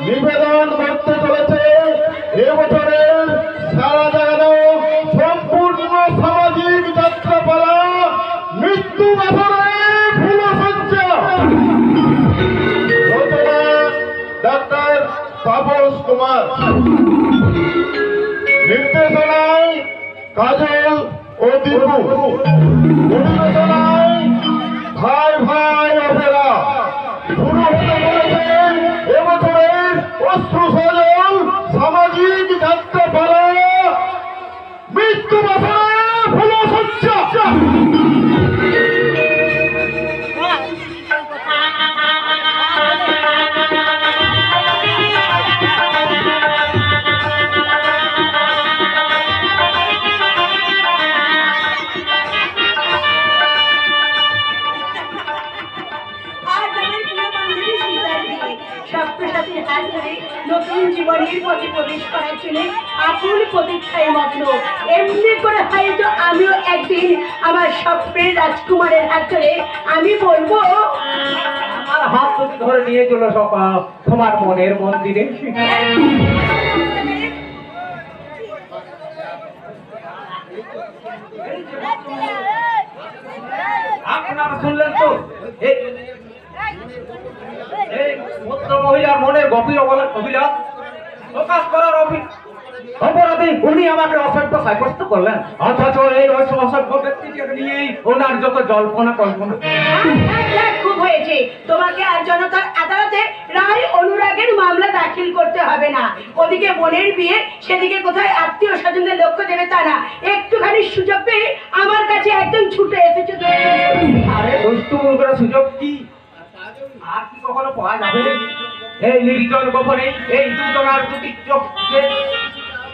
নিবেদন করতে চলেছে এবছরের সারা জাগানো সম্পূর্ণ সামাজিক যাত্রাপালা মৃত্যু বাসরে ফুলসজ্জা। রচনা ডাক্তার তাপস কুমার, নির্দেশনায় কাজল ও দীপু, পরিবেশনায় ভাই ভাই অপেরা। শুরু হতে চলেছে এবছরের অশ্রু সজল সামাজিক যাত্রাপালা মৃত্যু বাসরে ফুলসজ্জা। নতুন জীবনের পথে প্রবেশ করার জন্য আকুল প্রতীক্ষায় মগ্ন। এমনি করে হয়তো আমিও একদিন আমার স্বপ্নের রাজকুমারের হাত ধরে আমি বলবো, আমার হাত ধরে নিয়ে চলো সকাল তোমার মনের মন্দিরে। আপনারা শুনলেন তো মহিলার মনের গভীর অভিলাষ প্রকাশ করার অপরাধী উনি আমাকে অসভ্য সাব্যস্ত করলেন, অথচ এই অসভ্য ব্যক্তিকে নিয়েই ওনার যত জল্পনা কল্পনা। খুব হয়েছে, তোমাকে আর জনতার আদালতে রায় অনুরাগের মামলা দাখিল করতে হবে না। ওদিকে বোনের বিয়ে, সেদিকে কোথায় আত্মীয় স্বজনদের লক্ষ্য দেবে তা না, একটুখানি সুযোগ পেয়ে আমার কাছে একদম ছুটে এসেছে। আরে দুষ্টু মুখের সুযোগ কি আর কি কখনো পাওয়া যাবে? এই নির্জন গোপনে এই দুজনার দুটি চোখকে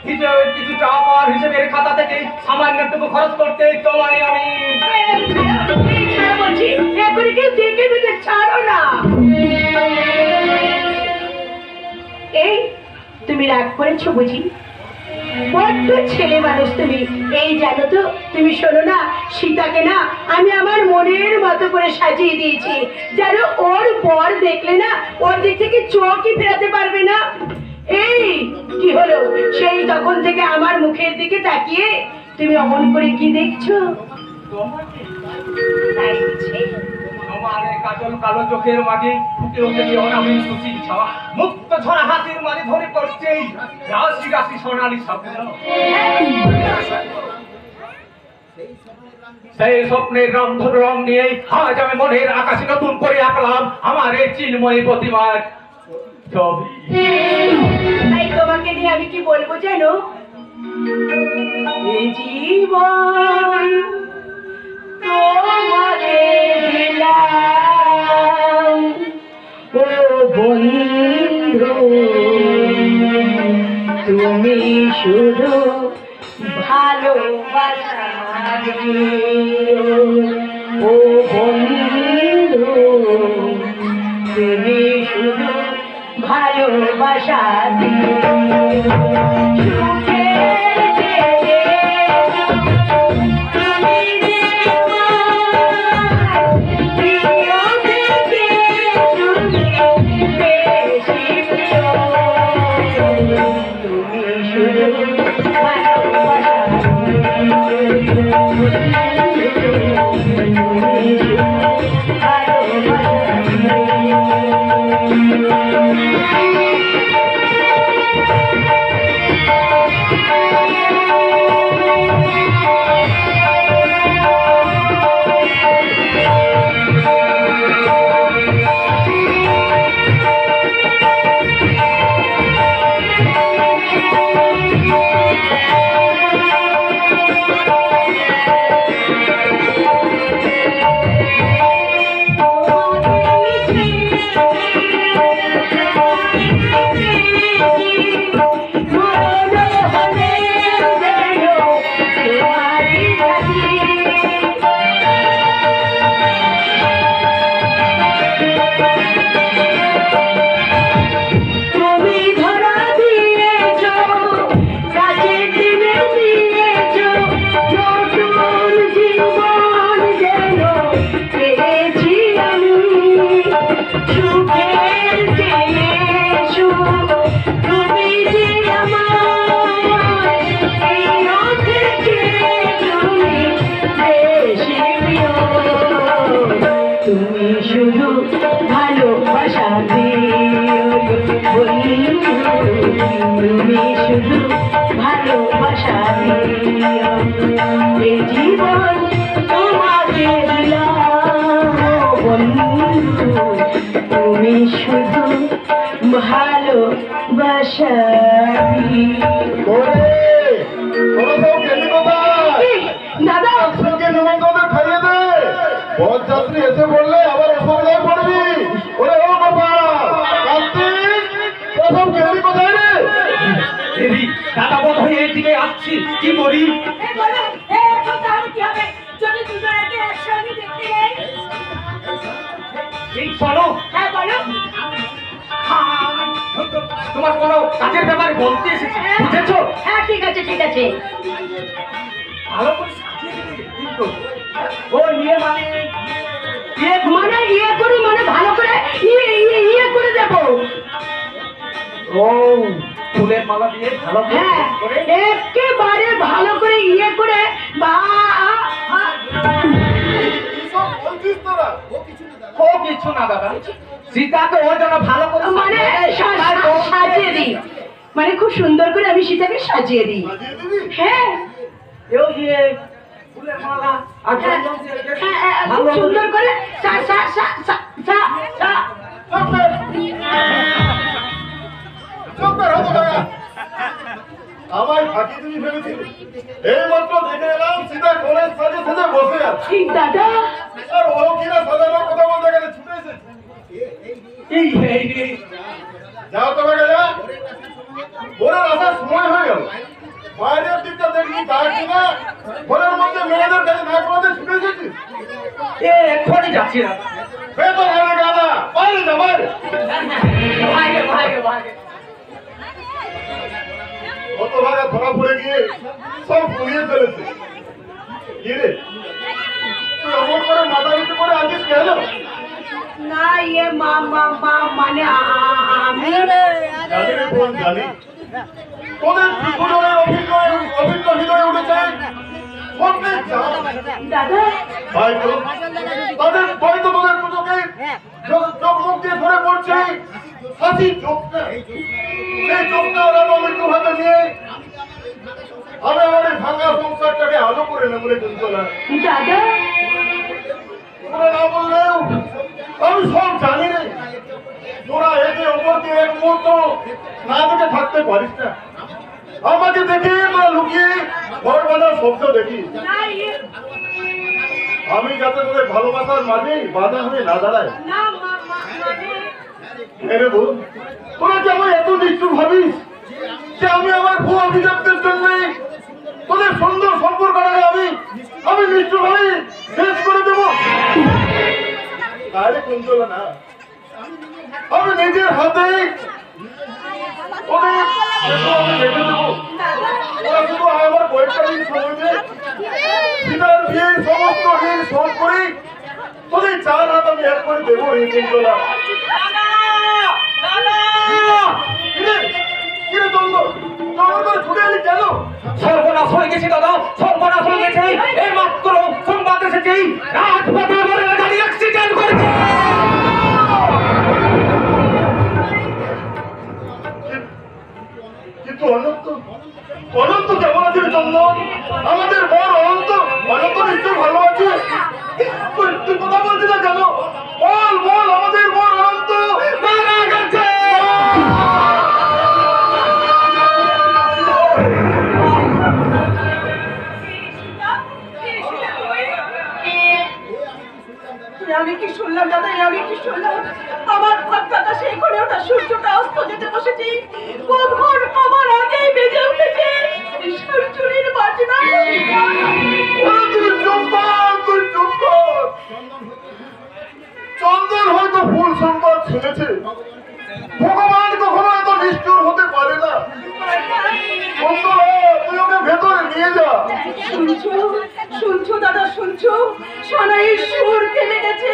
হিসেবে কিছু চাপ আর হিসেবের খাতা থেকে সামান্যটুকু খরচ করতে তোমায় আমি বলছি, এখনই কেউ দেখে বেঁধে ছাড়ো না। এই তুমি রাগ করেছো বুঝি? বড্ড ছেলে মানুষ তুমি। এই জানো তো, তুমি শোনো না, সীতাকে না আমি আমার মনের মতো করে সাজিয়ে দিয়েছি, যেন ওর বর দেখলে না ওর দিক থেকে চোখই ফেরাতে পারবে না। এই কি হলো, সেই তখন থেকে আমার মুখের দিকে তাকিয়ে তুমি অমন করে কি দেখছো? আমার কাজল কালো চোখের মাঝে ফুটে উঠেছে অনামিল সুশীল ছাওয়া, মুক্ত ঝরা হাসির মাঝে ধরে পড়ছে রাশি রাশি সোনালি স্বপ্ন। সেই স্বপ্নের রং নিয়ে আজ আমি মনের আকাশে নতুন করে আঁকলাম আমার এই চিন্ময়ী প্রতিমার ছবি। তাই তোমাকে নিয়ে আমি কি বলবো জানো? এই জীবন তোমাকে দিলাম ও বন্ধু, তুমি শুধু ভালোবাসা দিও ও বন্ধু, তুমি শুধু ভালোবাসা দিও। সুখের চেয়ে ভালোবাসা দিও বন্ধু, তুমি শুধু ভালোবাসা দিও। এই জীবন তোমাকে দিলাম বন্ধু, তুমি শুধু ভালোবাসা দিও। ওরে, তোরা সব গেলি কোথায়? দাদা আজকে নিমন্ত্রণ খাইয়ে দে। বরযাত্রী এসে বললে আবার অসুবিধায় পড়বি। ওরে ও বাবা, কার্তিক, তোরা সব গেলি কোথায় রে? দেবী দাদা বোধ হয়ে এর দিকে আসছি, কি করি? এই চলো। তোমার কোনো কাজের ব্যাপারে বলতে এসেছি, বুঝেছো? হ্যাঁ ঠিক আছে ঠিক আছে। ভালো করে সাজিয়ে দিবে কিন্তু। ও নিয়ে মানে ইয়ে করি মানে ভালো করে ইয়ে করে দেবো। ও ফুলের মালা দিয়ে ভালো হ্যাঁ করে একেবারে ভালো করে ইয়ে করে বা সব বলছিস তোরা? ও কিছু না দাদা, সীতাকে ওর জন্য ভালো করে মানে সাজিয়ে দিই, মানে খুব সুন্দর করে আমি সীতাকে সাজিয়ে দিই। সাজিয়ে দিবি? হ্যাঁ এও দিয়ে ফুলের মালা আর চন্দন দিয়ে রেখে খুব ভালো সুন্দর করে চুপ কর, হতো টাকা। আমায় ফাঁকি দিবি ভেবেছিলি? এই মাত্র দেখে এলাম সীতা কোণের সাজে সাজে বসে আছে। ঠিক দাদা। আর ও কিনা সাজানোর কথা বলতে গেলে ছুটে এসেছে। এই যাও তোমাকে যা, ওরা আসার সময় হয়ে গেল। বাইরের দিকটা দেখবি তা কিনা ঘরের মধ্যে মেয়েদের কাছে না করতে ছুটে এসেছিস। এক্ষুনি যাচ্ছি না। বেতন হবে গাদা, বাইরে যা বাইরে। কত ভাগা ধরা পড়ে গিয়ে সব পুড়িয়ে ফেলেছে। কি রে, তুই অমর করে মাথা নিচু করে আছিস কেন? না ইয়ে মানে আমি জানি রে বোন, জানি তোদের দুজনের অভিজ্ঞ হৃদয়ে উঠেছে স্বর্গের চাঁদ। দাদা হয়তো তোদের দুজনকে চোখ মুখ দিয়ে ধরে পড়ছে হাসির চোখটা। সেই চোখটা ওরা অভিজ্ঞ ভাবে নিয়ে আমি আমার এই ভাঙা সংসারটাকে আলো করে নেব বলে চলা। দাদা তোরা না বললেও আমি সব জানি রে। তোরা একে অপরকে এক মুহূর্ত না দেখে থাকতে পারিস না। আমাকে দেখে তোরা লুকিয়ে ঘর বাঁধার শব্দ দেখি। না ইয়ে আমি যাতে তোদের ভালোবাসার মাঝে বাধা হয়ে না দাঁড়ায়। না মানে মেরে বল, তোরা কি আমার এত নিষ্ঠুর ভাবিস যে আমি আমার ভূ অভিজাতদের জন্য তোদের সুন্দর সম্পর্কটাকে আমি নিষ্ঠুর ভাবে শেষ করে দেবো? তাহলে কুন্তলা না, আমি নিজের হাতে তোদের আমি রেখে দেবো। ওরা শুধু আমার কয়েকটা দিন সময় দিয়ে সীতার বিয়ে সমস্ত ঋণ শোধ করে তোদের 4 হাত আমি এক করে দেবো। এই কুন্তলা কিরে চন্দন, চন্দন করে ছুটে এলি কেন? সর্বনাশ হয়ে গেছে দাদা, সর্বনাশ হয়ে গেছে। এই মাত্র সংবাদ এসেছে রাজপথে আমার গাড়ি অ্যাক্সিডেন্ট করেছে। কিন্তু অনন্ত কেমন আছে রে চন্দন? আমাদের বর অনন্ত নিশ্চয় ভালো আছে। তুই কথা বলছি না কেন? বল আমাদের বর অনন্ত মারা গেছে। আমি কি শুনলাম দাদা, আমি কি শুনলাম? আমার ভাবটা সেই করে ওটা সূর্যটা অস্ত যেতে বসেছি, ঘর আমার আগেই বেজে উঠেছে সূর্যের বাজনা। তুই চুপ কর। চন্দন হয়তো ভুল সংবাদ শুনেছে। ভগবান কখনো এত নিষ্ঠুর হতে পারে না। চন্দন, তুই ওকে ভেতরে নিয়ে যা। শুনছো দাদা, শুনছো? সোনাইয়ের সুর থেমে গেছে,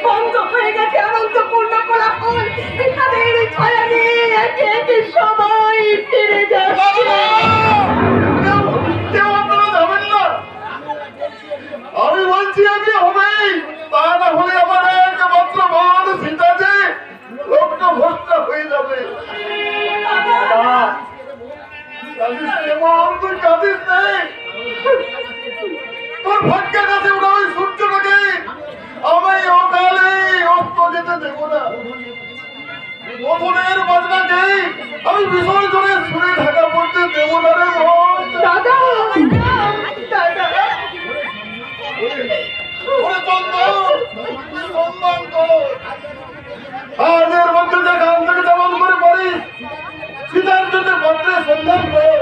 বন্ধ হয়ে গেছে অনন্তপূর্ণ কোলাহল। এখানের ছায়া নিয়ে একে একে সবাই ফিরে যাচ্ছে। কেউ আপনারা যাবেন না। আমি বলছি আমি হবেই, তা না হলে আমার একমাত্র বাদ করতে দেব না। মধুরের বাজনাকে আমি বিসর্জনের সুরে ঢাকা পড়তে দেব না রে বোন। দাদা দাদা ওরে চন্দন, চন্দন কর। আজের মধ্যে যে গান থেকে যেমন করে পারিস সীতার জন্য পত্রের সন্ধান কর।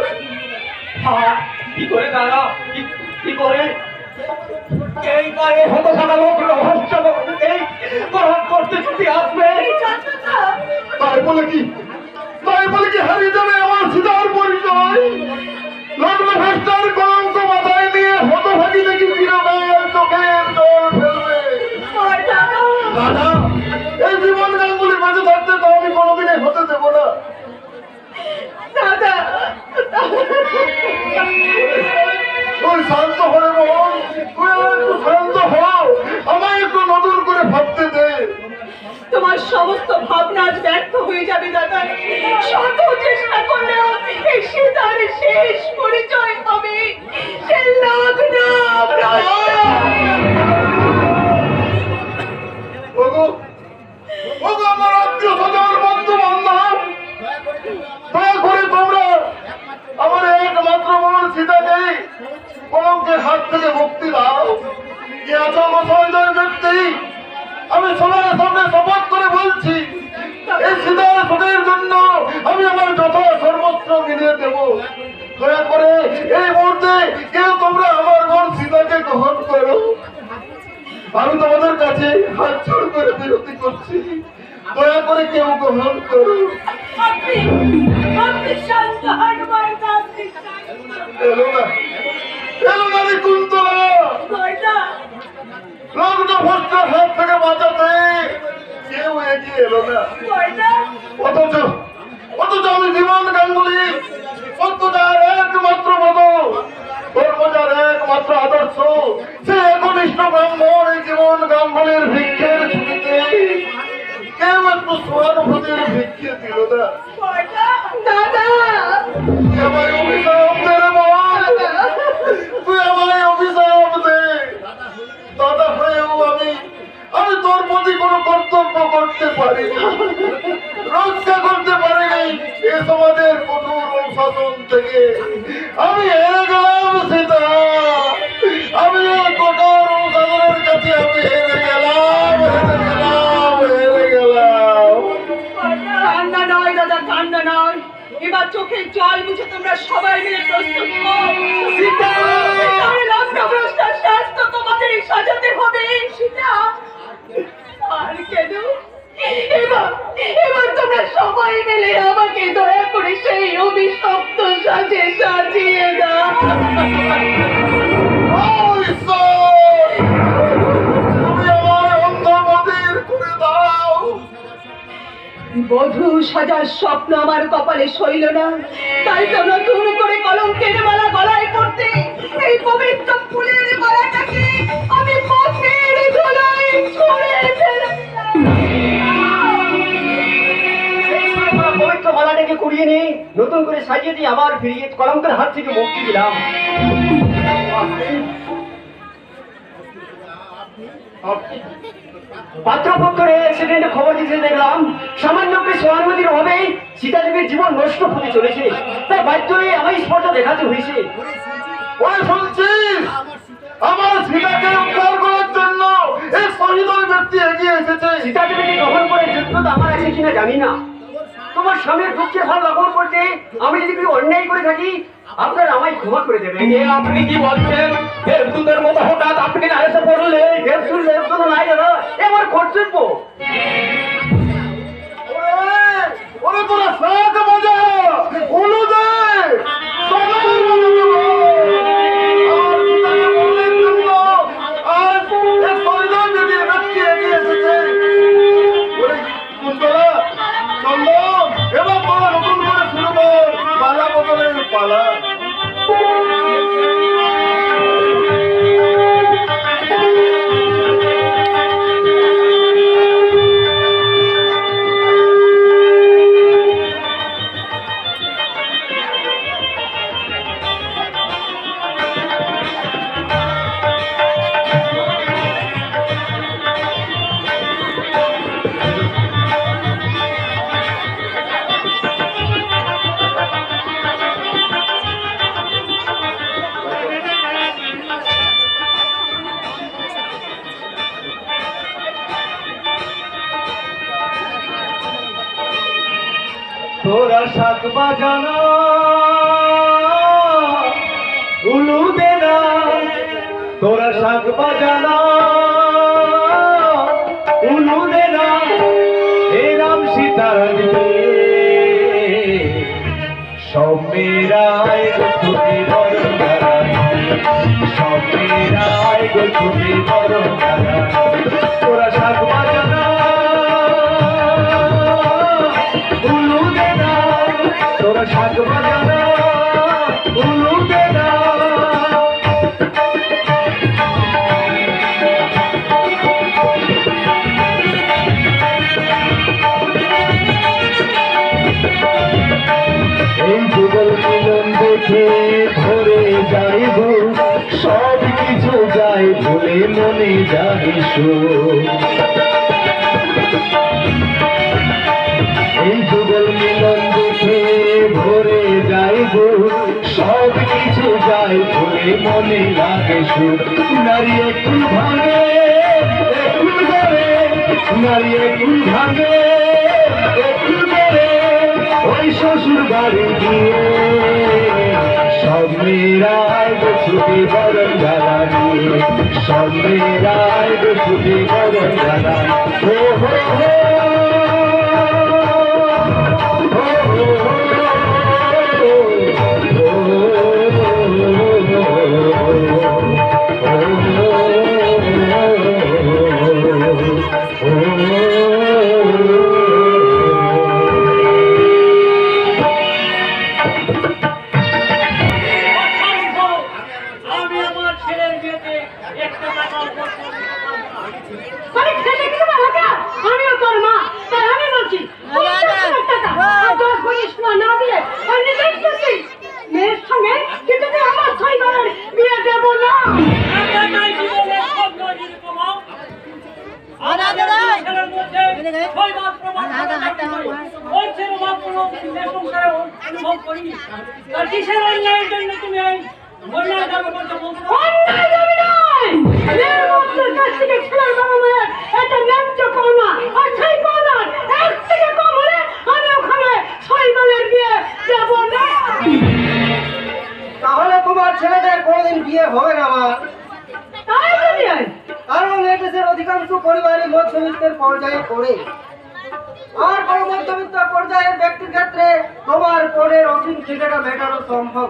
কি করে দাদা, কি করে এই গায়ে হতভাগা লোক রহস্য এই গ্রহণ করতে ছুটি আসবে? তাই বলে কি হারিয়ে যাবে আমার সীতার পরিচয়? লগ্ন ভ্রষ্টার কলঙ্ক মাথায় নিয়ে হতভাগী দেখি বিরমের চোখের জল ফেলবে। দাদা, এই জীবন গাঙ্গুলি বেঁচে থাকতে তো আমি কোনোদিনই হতে দেব না। দাদা তুই শান্ত হয়ে বোন, তুই একটু শান্ত হও, আমায় একটু নতুন করে ভাবতে দে। তোমার সমস্ত ভাবনা আজ ব্যর্থ হয়ে যাবে দাদা। শত চেষ্টা করলেও এই সীতার শেষ পরিচয় হবে সে লগ্ন ভ্রষ্টা। ওগো, ওগো আমার আত্মীয় স্বজন বন্ধু বান্ধব, দয়া করে তোমরা আমার একমাত্র বোন সীতাকে কলঙ্কের হাত থেকে মুক্তি দাও। যে এত অসহায় ব্যক্তি, আমি সবার সামনে শপথ করে বলছি, এই সীতার সুখের জন্য আমি আমার যথা সর্বস্ব মিলিয়ে দেব। দয়া করে এই মুহূর্তে কেউ তোমরা আমার বোন সীতাকে গ্রহণ করো। আমি তোমাদের কাছে হাত জোড় করে বিরতি করছি, দয়া করে কেউ গ্রহণ করো। আপনি শান্ত হন মাতা, আপনি এলো না রে কুন্তলা, লগ্ন ভ্রষ্টার হাত থেকে বাঁচাতে কেউ এগিয়ে এলো না। অথচ আমি জীবন গাঙ্গুলি, সত্যতার একমাত্র মতো, ধর্মজার একমাত্র আদর্শ, সে একনিষ্ঠ ব্রাহ্মণ এই জীবন গাঙ্গুলির ভিক্ষের ছুটিতে কেউ একটু সহানুভূতির ভিক্ষে দিল না। দাদা তুই আমায় অভিশাপ দে রে বোন, তুই আমায় অভিশাপ দে। দাদা হয়েও আমি তোর প্রতি কোনো কর্তব্য করতে পারিনি, রক্ষা করতে পারিনি এ সমাজের কঠোর অনুশাসন থেকে। আমি হেরে গেলাম সীতা, আমি এই কঠোর অনুশাসনের কাছে আমি হেরে গেলাম। কান্না নয় দাদা, কান্না নয়। এবার চোখের জল মুছে তোমরা সবাই মিলে প্রস্তুত হও। সীতা, লগ্ন ভ্রষ্টার শাস্তি তোমাদের সাজাতে হবে। সীতা, আর কেন? এবার তোমরা সবাই মিলে আমাকে দয়া করে সেই অভিশপ্ত সাজে সাজিয়ে দাও। বধূ সাজার স্বপ্ন আমার কপালে সইল না, তাই তো নতুন করে কলঙ্কের মালা গলায় পড়তে এই পবিত্র ফুলের মালাটাকে আমি পথের ধুলোয় ছুঁড়ে ফেলে পবিত্র মালাটাকে কুড়িয়ে নিয়ে নতুন করে সাজিয়ে দিয়ে আবার ফিরিয়ে কলঙ্কের হাত থেকে মুক্তি দিলাম। পাত্রপক্ষের অ্যাক্সিডেন্টে খবর দিতে দেখলাম সামান্য একটি সহানুভূতির অভাবে সীতাদেবীর জীবন নষ্ট হতে চলেছে, তাই বাধ্য হয়ে আমার স্পর্শ দেখাতে হয়েছে। ওরে শুনছিস, আমার সীতাকে উদ্ধার করার জন্য এক শহীদ ব্যক্তি এগিয়ে এসেছে। সীতাদেবীকে গ্রহণ করে যোগ্যতা আমার আছে কিনা জানি না, তোমার স্বামীর দুঃখের ভাব লাঘব করতে আমি যদি কিছু অন্যায় করে থাকি আপনারা আমায় ক্ষমা করে দেবেন। আপনি কি বলছেন? দেবদূতের মতো হঠাৎ আপনি না এসে পড়লে? দেবদূত দেবদূত নাই দাদা, এ আমার কর্তব্য। ওরে তোরা শাক মজা উলু দে, এবার তোরা নতুন করে শুরু কর পালা বদলের পালা। তোরা শাক বাজানা উলু দে না, তোরা শাক বাজানা উলু দে না, হে রাম সীতার সব মেয়েরাই ছুটি বরণ সব মেয়েরাই ছুটি বরণ তোরা শাক বাজানা উলু দে না, তোরা শাক বাজানা উলু দে না। এই যুগল মিলন দেখে ভরে যাইব, সব কিছু যাই ভুলে মনে যাইস। এই যুগল মিলন দেখে ভরে যাইব, সব কিছু যাই ভুলে মনে লাগে সুর। নারী একটু ভাঙে একটু ধরে, নারী একটু ভাঙে একটু ধরে, ওই শ্বশুর বাড়ি গিয়ে সব মেয়েরাই ছুটি বরণ জ্বালা নিয়ে, সব মেয়েরাই ছুটি বরণ জ্বালা। হো হো হো তাহলে তোমার ছেলেদের কোনোদিন বিয়ে হবে না মা, কারণ এই দেশের অধিকাংশ পরিবারই মধ্যবিত্তের পর্যায়ে পড়ে। আর কোনো মধ্যবিত্ত পর্যায়ের ব্যক্তির ক্ষেত্রে তোমার পরের অসীম খিদেটা মেটানো সম্ভব।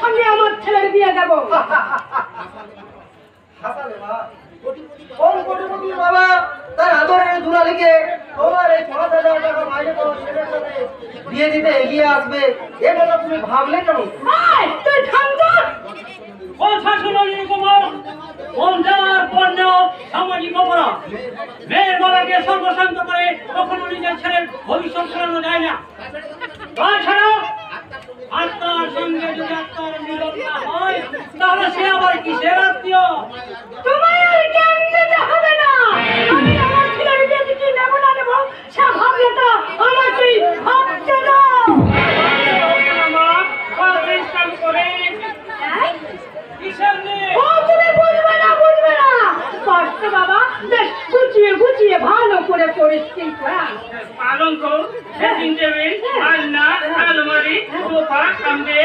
সঙ্গে আমার ছেলের বিয়ে দেবো। কোন কোটিপতি বাবা তার আদরের দুলালিকে তোমার এই ৫,০০০ টাকা মাইনে পাওয়া ছেলের সাথে বিয়ে দিতে এগিয়ে আসবে, এ কথা তুমি ভাবলে কেন? তুই থামতো। কথা শুনো নিরুপমা, বন্ধার পণ্য সামাজিক অপরাধ। মেয়ের বাবাকে সর্বশান্ত করে কখনো নিজের ছেলের ভবিষ্যৎ ফেরানো যায় না। তাছাড়া আত্মার সঙ্গে যদি আত্মার মিলন না হয়, তাহলে সে আবার কিসের আত্মীয়? তোমায় আর জ্ঞান দিতে হবে না। আমি আমার ছেলের বিয়ে দিতে নেবো না নেবো, সে ভাবলে তো আমাকেই ভাবতে দাও। কিসের নেই? ও তুমি বুঝবে না, বুঝবে না। কষ্ট বাবা, বেশ গুছিয়ে গুছিয়ে ভালো করে পরিস্থিতি করা। পালঙ্ক, ড্রেসিং টেবিল, আলনা, আলমারি, সোফা, কামড়ে।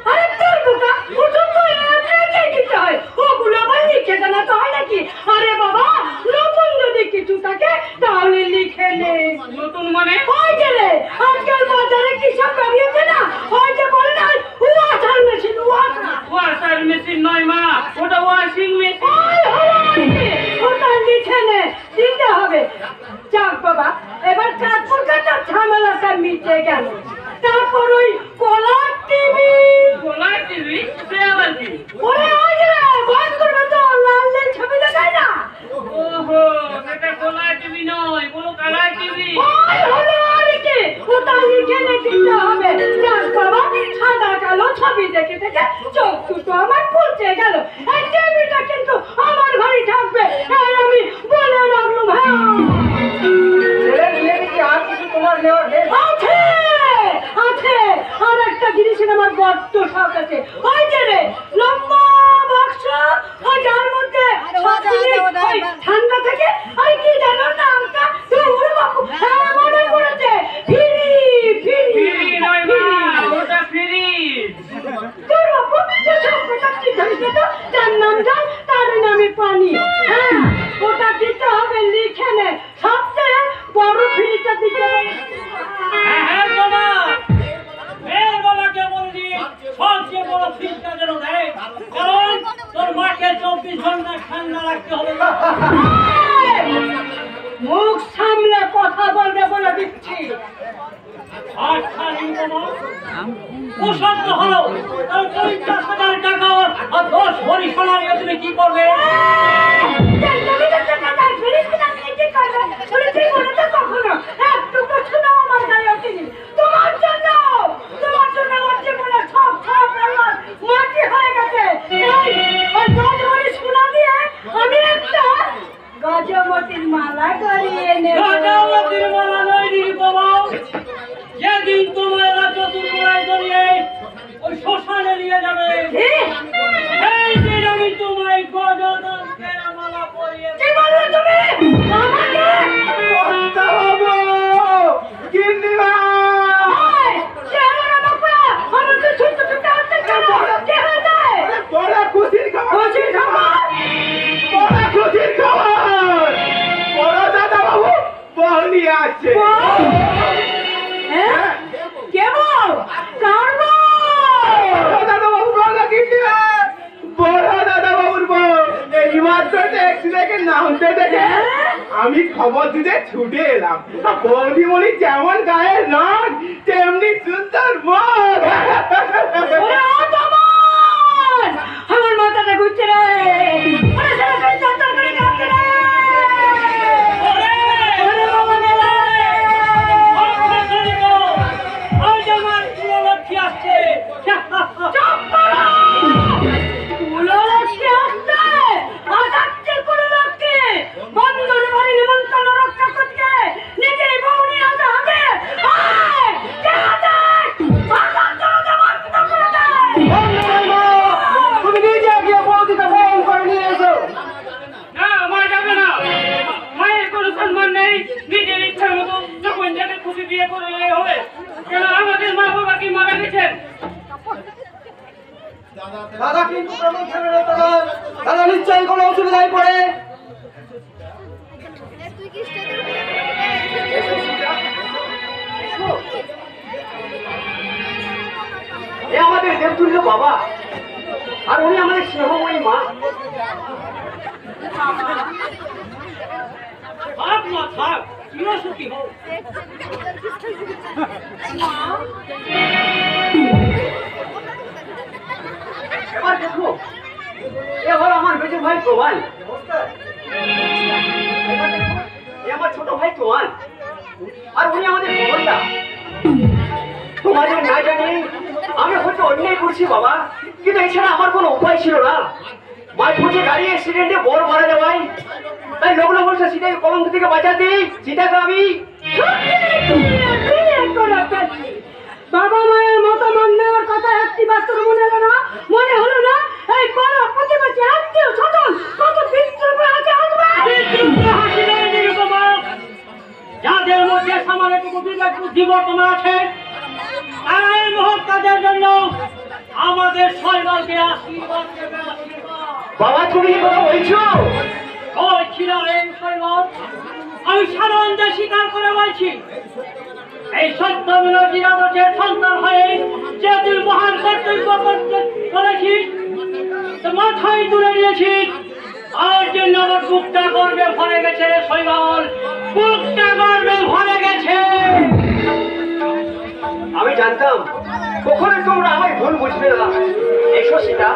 আরে তোর বোকা, ওসব তো এমনি দিতে হয়। ওগুলো আবার লিখে জানা তো হয় নাকি? আরে বাবা, নতুন যদি কিছু থাকে তাহলে লিখে নে। নতুন মানে? ওই যে রে, আজকাল বাজারে কি সব বেরিয়েছে না? ওই যে বলে না, ওয়াশার মেশিন, ওয়াশার মেশিন নয় মা, ওটা ওয়াশিং মেশিন। ওটা লিখে নে, দিতে হবে। যাক বাবা, এবার কাপড় কাটার ঝামেলাটা মিটে গেল। তারপর ওই কলার টিভি। কলার টিভি? সে আবার কি? ওরে ওই যে বন্ধ করবে তো, লাল লাল ছবি দেখায় না? ওহো, এটা কলার টিভি নয়, বলো কালার টিভি। ওই হলো আর কি, ওটা লিখে নে, দিতে হবে। যাক বাবা, সাদা কালো ছবি দেখে দেখে চোখ দুটো আমার ফুলতে গেল। এই টিভিটা কিন্তু আমার ঘরে থাকবে, এই আমি বলে রাখলুম। হ্যাঁ, ছেলের বিয়ে কি আর কিছু তোমার নেওয়ার নেই? আছে আছে, আর একটা জিনিসের আমার বড্ড শখ আছে। ওই যে রে লম্বা বাক্স, ওই যার মধ্যে ঠান্ডা থাকে। আর কি জানো নামটা? বাবু, হ্যাঁ মনে কাটতে হবে। মুখ সামলে কথা বলবে বলে দিচ্ছি। আচ্ছা নিরুপমা, প্রসন্ন হলো, তাহলে 50,000 টাকা আর 10 ভরি সোনা নিয়ে তুমি কি করবে? গজমতির মালা করিয়ে নেব। গজমতির মালা নয় নিরুপমা, যেদিন তোমার চতুর্থ ধরিয়ে ওই শ্মশানে নিয়ে যাবে, এই দিন আমি তোমায় গজদন্তের মালা পরিয়ে কি বললে তুমি? আমাকে? এই, কে আমার বাবা? আমাকে ছোট ছোট হাতে কামড় কে হয়ে যায়? বড় খুশির খবর, খুশির খবর? বড় খুশির খবর, বড় দাদা বাবু বউ নিয়ে আসছে। হ্যাঁ? কে বল? কার বল? বড় দাদা বাবু বড় কিনবে, বড় দাদা বাবুর বউ এই মাত্র ট্যাক্সি থেকে নামতে দেখে আমি খবর দিতে ছুটে এলাম। বৌদিমণি যেমন গায়ের নাচ তেমনি সুন্দর মন। ওরে ও বাবান! আমার মাথাটা ঘুরছে রে। ওরে সরাসরি চত্বর করে কাঁদছে রে। ওরে বাবা রে। আজ আমার কুললক্ষ্মী আসছে। চুপ করো! কুললক্ষ্মী আসছে? আসাচ্ছে কুললক্ষ্মী! বন্ধুর বাড়ি নিমন্ত্রণ রক্ষা করতে নিজেই বউ নিয়ে আসা হবে। আয়! কে আছে? আসার দরজা বন্ধ করে দে! তুমি নিজে গিয়ে বৌদিকে ফোন করে নিয়ে এসো। না, মা যাবে না। মায়ের কোনো সম্মান নেই, নিজের ইচ্ছার মতো যখন যাকে খুশি বিয়ে করে নিয়ে হবে। কেন আমাদের মা বাবা কি মারা গেছেন? দাদা কিন্তু কেমন ছেড়ে রে দাদা? দাদা নিশ্চয়ই কোনো অসুবিধায় পড়ে। এ আমাদের দেবতুল্য বাবা, আর উনি আমাদের স্নেহময়ী মা। থাক না থাক, চিরসুখী হোক। এবার দেখো, এ হলো আমার মেজো ভাই প্রবাল, এ আমার ছোট ভাই তোয়াল, আর উনি আমাদের মোহনদা। তোমাদের না জানি আমি হয়তো অন্যায় করছি বাবা, কিন্তু এছাড়া আমার কোনো উপায় ছিল না। মাঝ পথে গাড়ি অ্যাক্সিডেন্টে বড় মারা যাওয়ায় তাই লোক বলছে সীতাকে কলঙ্ক থেকে বাঁচাতে সীতাকে আমি বাবা মায়ের মতো মন নেওয়ার কথা একটি বাস্তব মনে হলো না, মনে হলো না এই বড় প্রতিবেশী আত্মীয় স্বজন কত বিদ্রুপ আছে আসবে। হাসি নেই নিরুপমা, যাদের মধ্যে সামান্যটুকু বিবেক বুদ্ধি বর্তমান আছে, তারা এই মুহূর্তের জন্য আমাদের শৈবালকে আশীর্বাদ দেবে। আশীর্বাদ বাবা তুমি কি কথা বলছো? ওই ছিলেন শৈবাল, আমি সানন্দে স্বীকার করে বলছি, এই সত্য মিলনের আদর্শের সন্তান হয়ে যে তুই মহান কর্তব্য করতে চলেছিস, তো মাথায় তুলে নিয়েছিস, আর জন্য আমার বুকটা গর্বে ভরে গেছে রে শৈবাল, বুকটা গর্বে ভরে গেছে। আমি জানতাম কখনোই তোমরা আমায় ভুল বুঝবে না। এসো সীতা,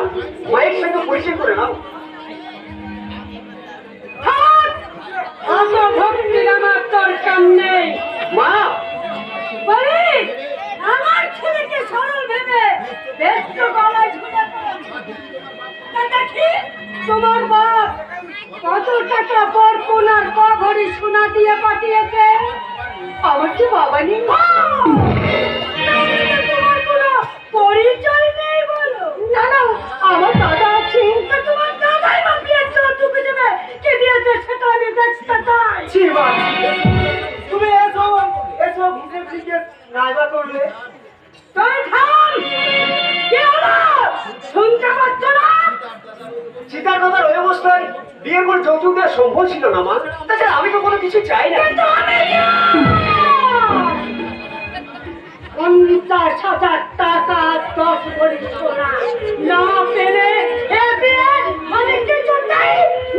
মায়ের সঙ্গে পরিচয় করে নাও। অত ভক্তির আমার দরকার নেই। মা বলি আমার ছেলেকে সরল ভেবে ব্যস্ত গলায় ঝুলে দেখি তোমার বাপ কত টাকা বরপনার ক ভরি সোনা দিয়ে পাঠিয়েছে। আমার কি বাবা নেই? তোমার কোনো পরিচয় নেই বলো? না না, আমার দাদা আছে। তোমার দাদাই মাপিয়েছে, তুমি দেবে কে দিয়েছে সেটা আমি দেখতে চাই। ছি মা, তুমি এসব হিসেব জিজ্ঞেস নাইবা করলে। তুই থাম! কি হলো? শুনতে পাচ্ছ না? সীতার দাদার ওই অবস্থায় বিয়ের পর যৌতুক দেওয়া সম্ভব ছিল না মা। তাছাড়া আমি তো কোনো কিছু চাই না। কিন্তু আমি চাই! 50,000 টাকা 10 ভরি সোনা না পেলে এ বিয়ে আমি কিছুতেই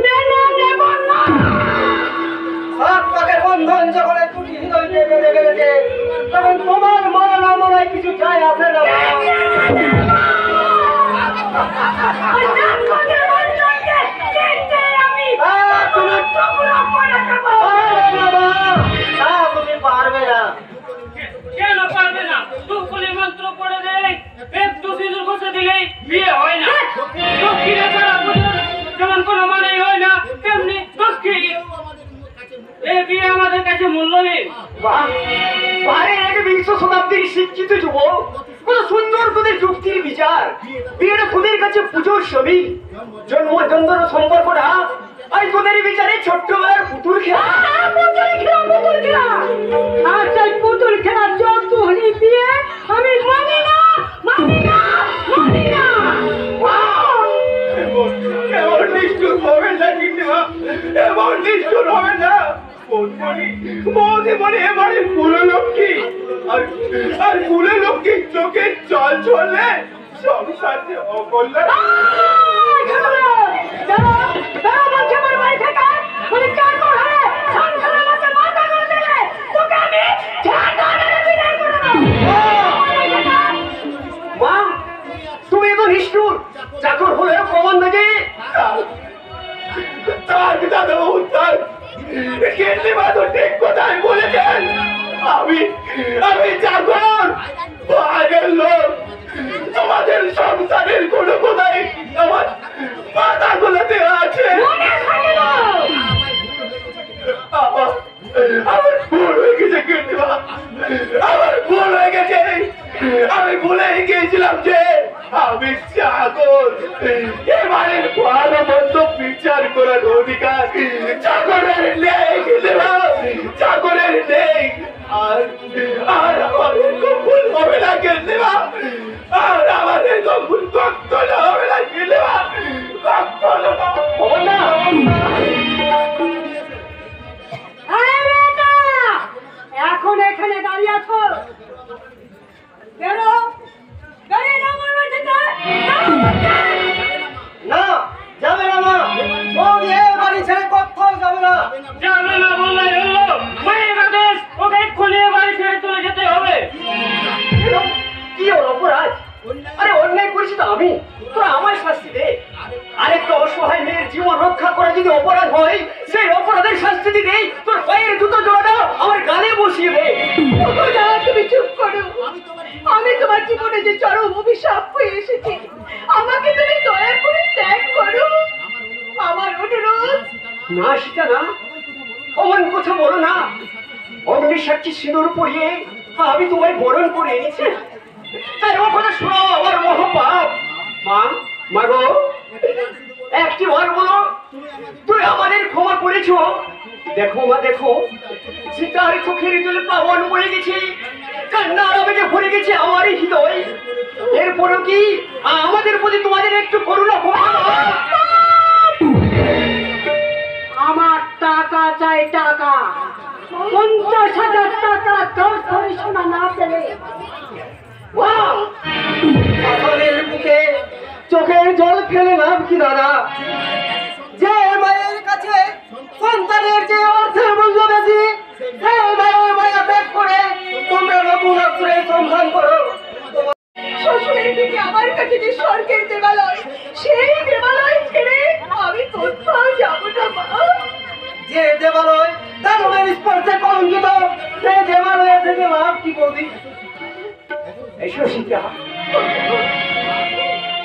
মেনে আসে না তুমি পারবে না। কেন পারবে না? দুঃখলি মন্ত্র পড়ে দেয়, একটু সিঁদুর ঘষে দিলেই বিয়ে হয় না। দক্ষিণে ছাড়া পুজোর যেমন কোনো মানেই হয় না, তেমনি দক্ষিণ এই বিয়ে আমাদের কাছে মূল্যহীন। আরে 21 শতাব্দীর শিক্ষিত যুবক, কত সুন্দর তোদের যুক্তির বিচার। বিয়েটা তোদের কাছে পুজোর ছবি, জন্মজন্মর সম্পর্কটা আর তোদের বিচারে ছোট্টবেলার পুতুল খেলা। পুতুল খেলা যত হলি বিয়ে আমি মানি না, মানি না, মানি না। এমন নিষ্ঠুর হবে না কিন্তু, এমন নিষ্ঠুর হবে না। এবারে কুলে লক্ষ্মী আর কুলে লক্ষ্মী চোখে জল চলে সংসার যে অকল্যাণ। মা, তুমি এত নিষ্ঠুর, চাকর হলেও প্রমাণ নাকি? তার দাদাবাবু তার কেন্দ্রীয় তো ঠিক কথাই বলেছেন। আমি চাকর, আগের লোক। তোমাদের সংসারের কোনো কোথায় আমার মাথা গোলাতে আছে। আমার ভুল হয়ে গেছে কেন্দ্রীয়, আমার ভুল হয়ে গেছে। আমি ভুলে গিয়েছিলাম যে আমি চাকর। এবারে ভালো মন্দ বিচার করার অধিকার চাকরের নেই, চাকরের নেই। আর আমাদের ভুল হবে না কেন্দ্রীয়, আর আমাদের ভুল কখনো হবে না কেন্দ্রীয়, কখনো না। এখন এখানে দাঁড়িয়ে আছো, বেরো, বেরিয়ে যাও আমার বাড়ি থেকে। না, যাবে না মা, বউ এ বাড়ি ছেড়ে কোথাও যাবে না। যাবে না বললেই হলো, মায়ের আদেশ, ওকে এক্ষুনি এ বাড়ি ছেড়ে চলে যেতে হবে। কি ওর অপরাধ? আরে অন্যায় করেছি তো আমি, তোরা আমার শাস্তি দে। আরেকটা অসহায় মেয়ের জীবন রক্ষা করা যদি অপরাধ হয়, সেই অপরাধের শাস্তি দিতে তোর পায়ের জুতো জোড়াটা আমার গালে বসিয়ে দে। তুমি চুপ করো, আমি তোমার জীবনে যে চরম অভিশাপ হয়ে এসেছি, আমাকে তুমি দয়া করে ত্যাগ করো, আমার অনুরোধ। না সীতা না, অমন কথা বলো না। অগ্নিসাক্ষী সিঁদুর পরিয়ে আমি তোমায় বরণ করে এনেছি, তাই ও কথা শোনো আমার মহাপাপ। মা গো, একটি বার বলো তুই আমাদের ক্ষমা করেছো। দেখো মা, দেখো সীতার চোখের জলে পাবন বয়ে গেছে, কান্নার আবেগে ভরে গেছে আমার হৃদয়। এরপরও কি আমাদের প্রতি তোমাদের একটু করুণা হবে না? আমার টাকা চাই, টাকা 50,000 টাকা। দশ ধরে শোনা না পেলে পাথরের বুকে চোখের জল ফেলে লাভ কি দাদা? যে মায়ের কাছে সন্তানের যে অর্থের মূল্য বেশি, সেই মায়ের মায়া ত্যাগ করে তোমরা নতুন আশ্রয়ের সন্ধান করো। শ্বশুরের দিকে আমার কাছে যে স্বর্গের দেবালয়, সেই দেবালয় ছেড়ে আমি কোথাও যাবো না মা। যে দেবালয় দানবের স্পর্শে কলঙ্কিত, সেই দেবালয় থেকে লাভ কি বৌদি? এসো সীতা,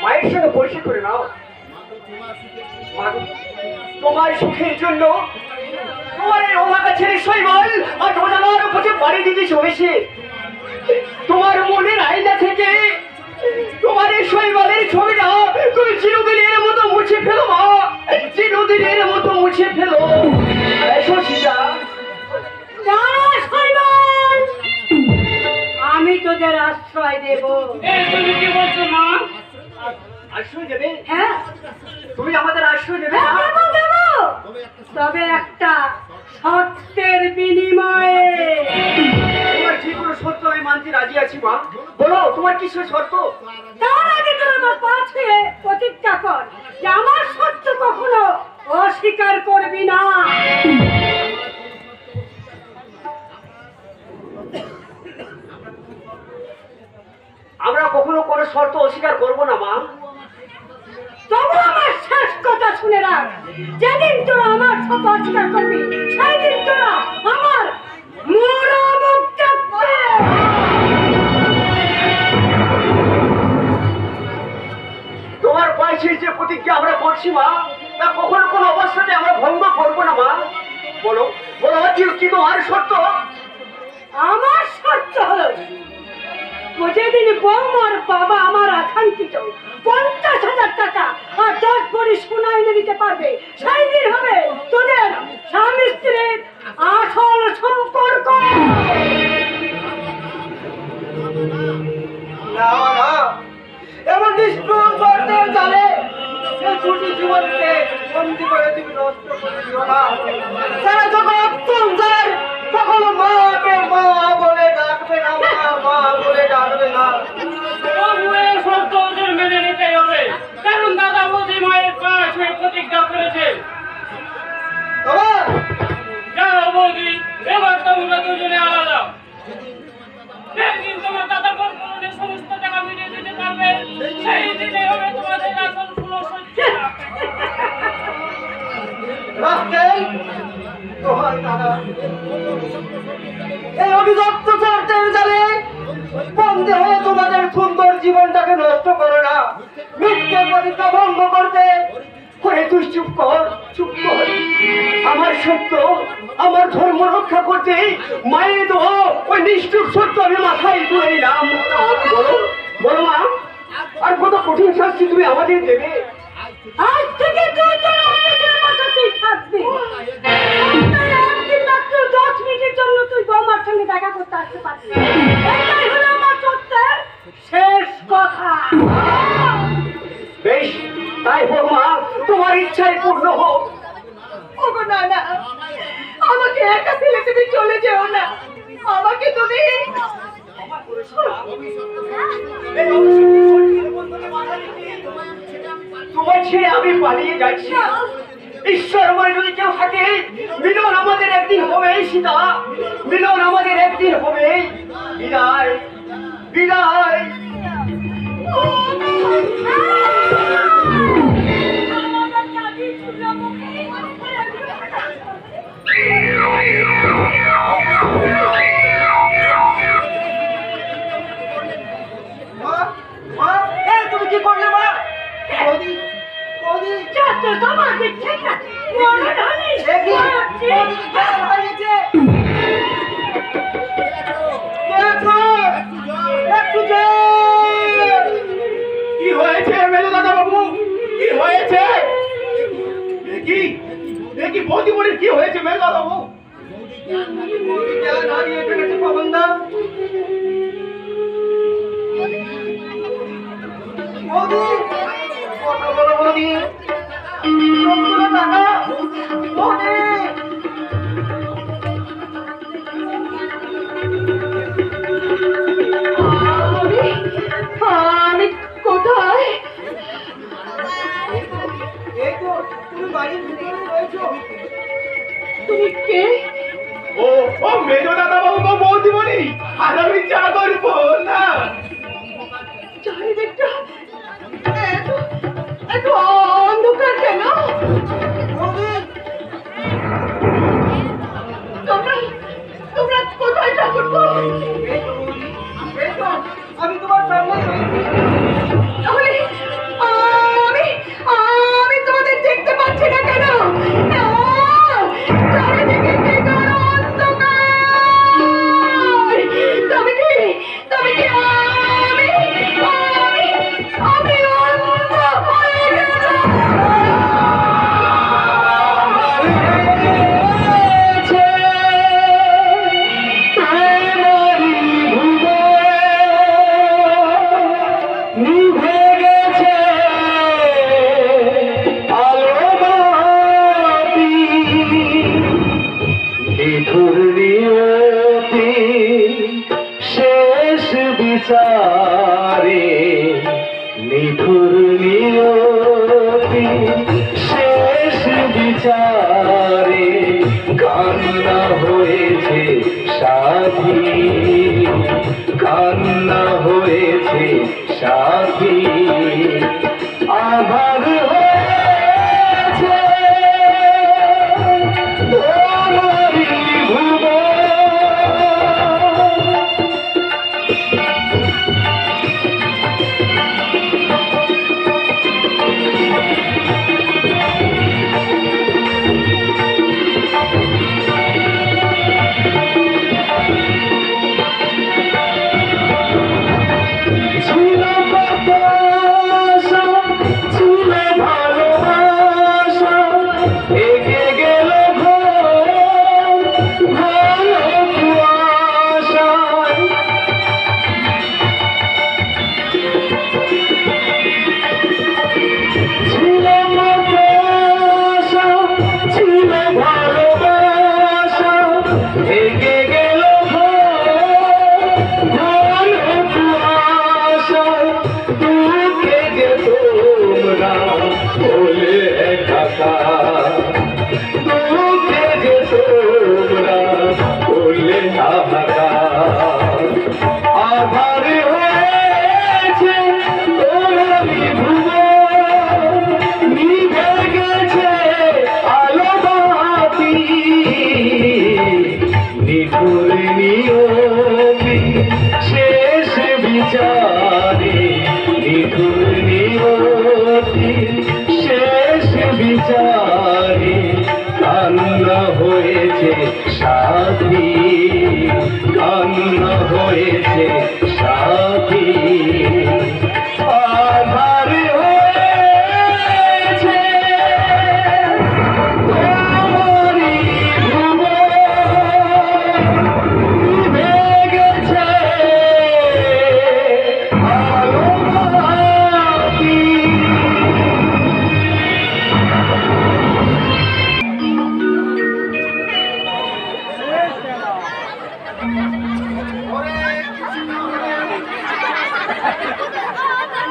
মায়ের সঙ্গে পরিচয় করে নাও। তোমার সুখের জন্য তোমার এই অভাগা ছেলে শৈবাল আর ঢোলার উপরে বাড়ি দিতে চলেছে। তোমার মনের আয়না থেকে তোমার এই শৈবালের ছবিটা তুমি চিরদিনের মতো মুছে ফেলো মা, চিরদিনের মতো মুছে ফেলো। এসো সীতা। আমি তোদের আশ্রয় দেব। তুমি কি বলছো মা? আশ্রয় দেবে? হ্যাঁ, তুমি আমাদের আশ্রয় দেবে? তবে একটা শর্তের বিনিময়ে। তোমার যে কোনো শর্ত আমি মানতে রাজি আছি মা। বলো তোমার কি শর্ত? তার আগে তুই আমার পাশে প্রতিজ্ঞা কর যে আমার শর্ত কখনো অস্বীকার করবি না। অস্বীকার করবো না মা। তবু আমার শেষ কথা শুনে রাখ, যেদিন তোরা আমার সাথে অস্বীকার করবি সেই দিন তোরা আমার মরা মুখ দেখবে। তোমার বয়সের যে প্রতিজ্ঞা আমরা করছি মা, তা কখনো কোনো অবস্থাতে আমরা ভঙ্গ করবো না মা। বলো বলো কি তোমার শর্ত? আমার শর্ত হলো, যেদিন বৌমার বাবা আমার আকাঙ্ক্ষিত 50,000 টাকা আর 10 ভরি সোনা এনে দিতে পারবে, সেই দিন হবে তোদের স্বামী স্ত্রীর আসল সম্পর্ক। না না, এমন নিষ্ঠুর শর্তের জালে এই দুটি জীবনকে বন্দী করে তুমি নষ্ট করে দিও না। তারা যখন সংসার কখনো মাকে মা বলে ডাকবে না, মা বলে ডাকবে না। তবুও শর্ত ওদের মেনে নিতেই হবে, কারণ দাদা বৌদি মায়ের কাজ হয়ে প্রতিজ্ঞা করেছে। যাও বৌদি, এবার তোমরা দুজনে আলাদা। যেদিন তোমার দাদা বর্তমানে সমস্ত টাকা মিটিয়ে দিতে পারবে, সেই দিনে হবে তোমাদের আসল ফুলসজ্জা। রাস্কেল, তোমার দাদা এই অভিযুক্ত শর্তের জালে বন্দী হয়ে তোমাদের সুন্দর জীবনটাকে নষ্ট করো না। মিথ্যে প্রতিজ্ঞা ভঙ্গ করতে করে তুই চুপ কর, চুপ কর। আমার সত্য, আমার ধর্ম রক্ষা করতে মায়ের দেহ ওই নিষ্ঠুর সত্য আমি মাথায় তুলে নিলাম। বলো বলো মা, আর কত কঠিন শাস্তি তুমি আমাদের দেবে? আজ থেকে তুই তোর অফিসের বাসাতেই থাকবি। একদিন মাত্র 10 মিনিটের জন্য তুই বৌমার সঙ্গে দেখা করতে আসতে পারবি। এটাই হলো আমার সত্যের শেষ কথা। বেশ, তাই হোক মা, তোমার ইচ্ছাই পূর্ণ হোক। ওগো না না, আমাকে একা ফেলে তুমি চলে যেও না। আমাকে তুমি তোমার ছেড়ে আমি পালিয়ে যাচ্ছি। ঈশ্বর আমার যদি কেউ থাকে, মিলন আমাদের একদিন হবেই সীতা, মিলন আমাদের একদিন হবেই। বিদায় বিদায়। তুমি কি করলে মা? সমাজে ঠিক আছে, মরণ হলে কি হয়েছে মেলো দাদা বাবু, কি হয়েছে? কি বৌদিমণির কি হয়েছে মেলো দাদা বাবু? জ্ঞান হারিয়ে ফেলেছে পবনদা। বৌদি, কথা বলো বৌদি, সবগুলো টাকা বৌদি। আমি কোথায়? এই তো তুমি বাড়ির ভিতরে রয়েছো। তুমি কে? ও ও মেজো দাদা বাবু তো বৌদিমণি, আর আমি চা করবো না। চারিদিকটা এত অন্ধকার কেন? তোমরা কোথায় ঠাকুরপো? আমি তোমার সামনে তাহলে আমি তোমাদের দেখতে পাচ্ছি না কেন? চারিদিকে কি ঘোর অন্ধকার! তবে কি আমি অন্ধ হয়ে গেলাম। বিচারে নিঠুর নিয়তি, শেষ বিচারে কান্না হয়েছে সাথী, কান্না হয়েছে সাথী। আধার হয়েছে তোমারই ভুবন। ছিল কত আশা, ছিল ভালোবাসা, এগিয়ে গেল ঘোর ঘন কুয়াশায়। ছিল কত আশা, ছিল ভালোবাসা, এগিয়ে গেল ঘোর ঘন কুয়াশায়। দুঃখে যে তোমরা বলে একাকার, দুঃখে যে তোমরা বলে হাহাকার। আধার হয়েছে তোমারই ভুবন, নিভে গেছে আলো বাতি। নিঠুর নিয়তি শেষ বিচারে, নিঠুর নিয়তি শেষ বিচারে। কান্না হয়েছে সাথী, কান্না হয়েছে সাথী। আধার হয়েছে তোমারই ভুবন, নিভে গেছে আলো বাতি।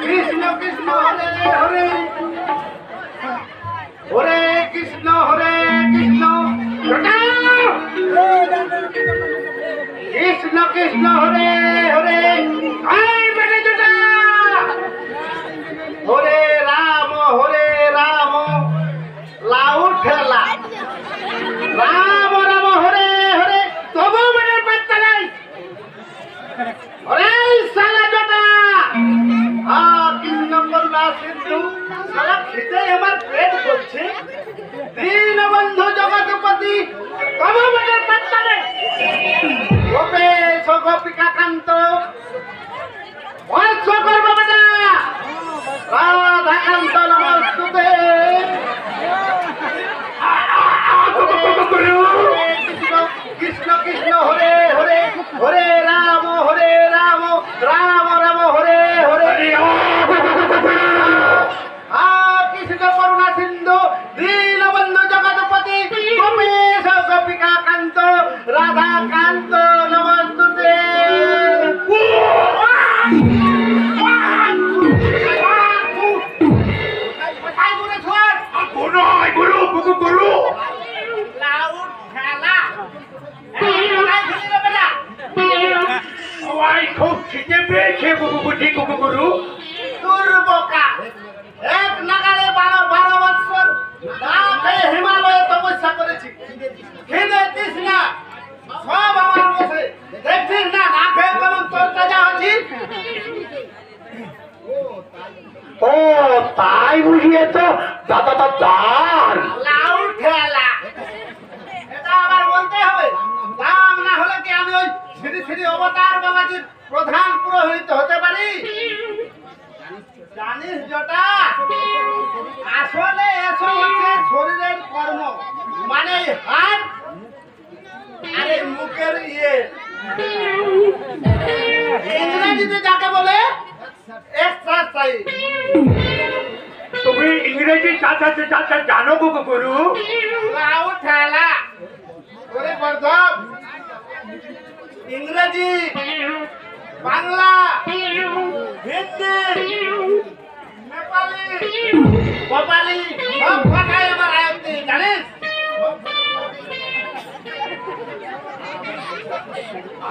কৃষ্ণ কৃষ্ণ হরে হরে, হরে কৃষ্ণ কৃষ্ণ কৃষ্ণ হরে হরে। আই বেটে জটা, হরে রাম লাউ ঠেলা, রাম রাম হরে হরে, তবু মনের পাত্তা নাই। হরে সালা জটা, কৃষ্ণ করলা সিন্ধু, সালা খিদে আমার পেট করছে। দীনবন্ধু জগৎপতি, তবু মনের পাত্তা নেই। গোপেশ গোপিকা কান্ত, বৎস করবো বেটা, রাধা কান্ত নমস্তুতে। কৃষ্ণ কৃষ্ণ হরে হরে, হরে রাম রাম রাম হরে হরে। কৃষ্ণ করুণা সিন্ধু, দীনবন্ধু জগৎপতি, গোপেশ গোপিকা কান্ত, রাধা কান্ত নমস্তুতে। খুব খিদে পেয়েছে বুঝি গুরু। দুর্বোকা, এক নাগালে 12 বছর না খেয়ে হিমালয়ে তপস্যা করেছি। খিদে তৃষ্ণা সব আমার বসে, দেখছিস না না খেয়ে কেমন তোর তাজা আছি। ও তাই বুঝিয়ে তো দাদার লাউ ঠেলা, এটা আবার বলতে হবে। দাম না হলে কি আমি ওই শ্রী শ্রী অবতার বাবাজির প্রধান পুরোহিত হতে পারি? জানিস জটা, আসলে এসব হচ্ছে শরীরের কর্ম, মানে হাত আরে মুখের ইংরেজিতে যাকে বলে এক্সারসাইজ। তুমি ইংরেজি জানো গুরু? লাউ ঠেলা, ওরে বর্ধব, ইংরেজি, বাংলা, হিন্দি, নেপালি, কোপালি সব ভাষায় আমার আয়ত্তে, জানিস?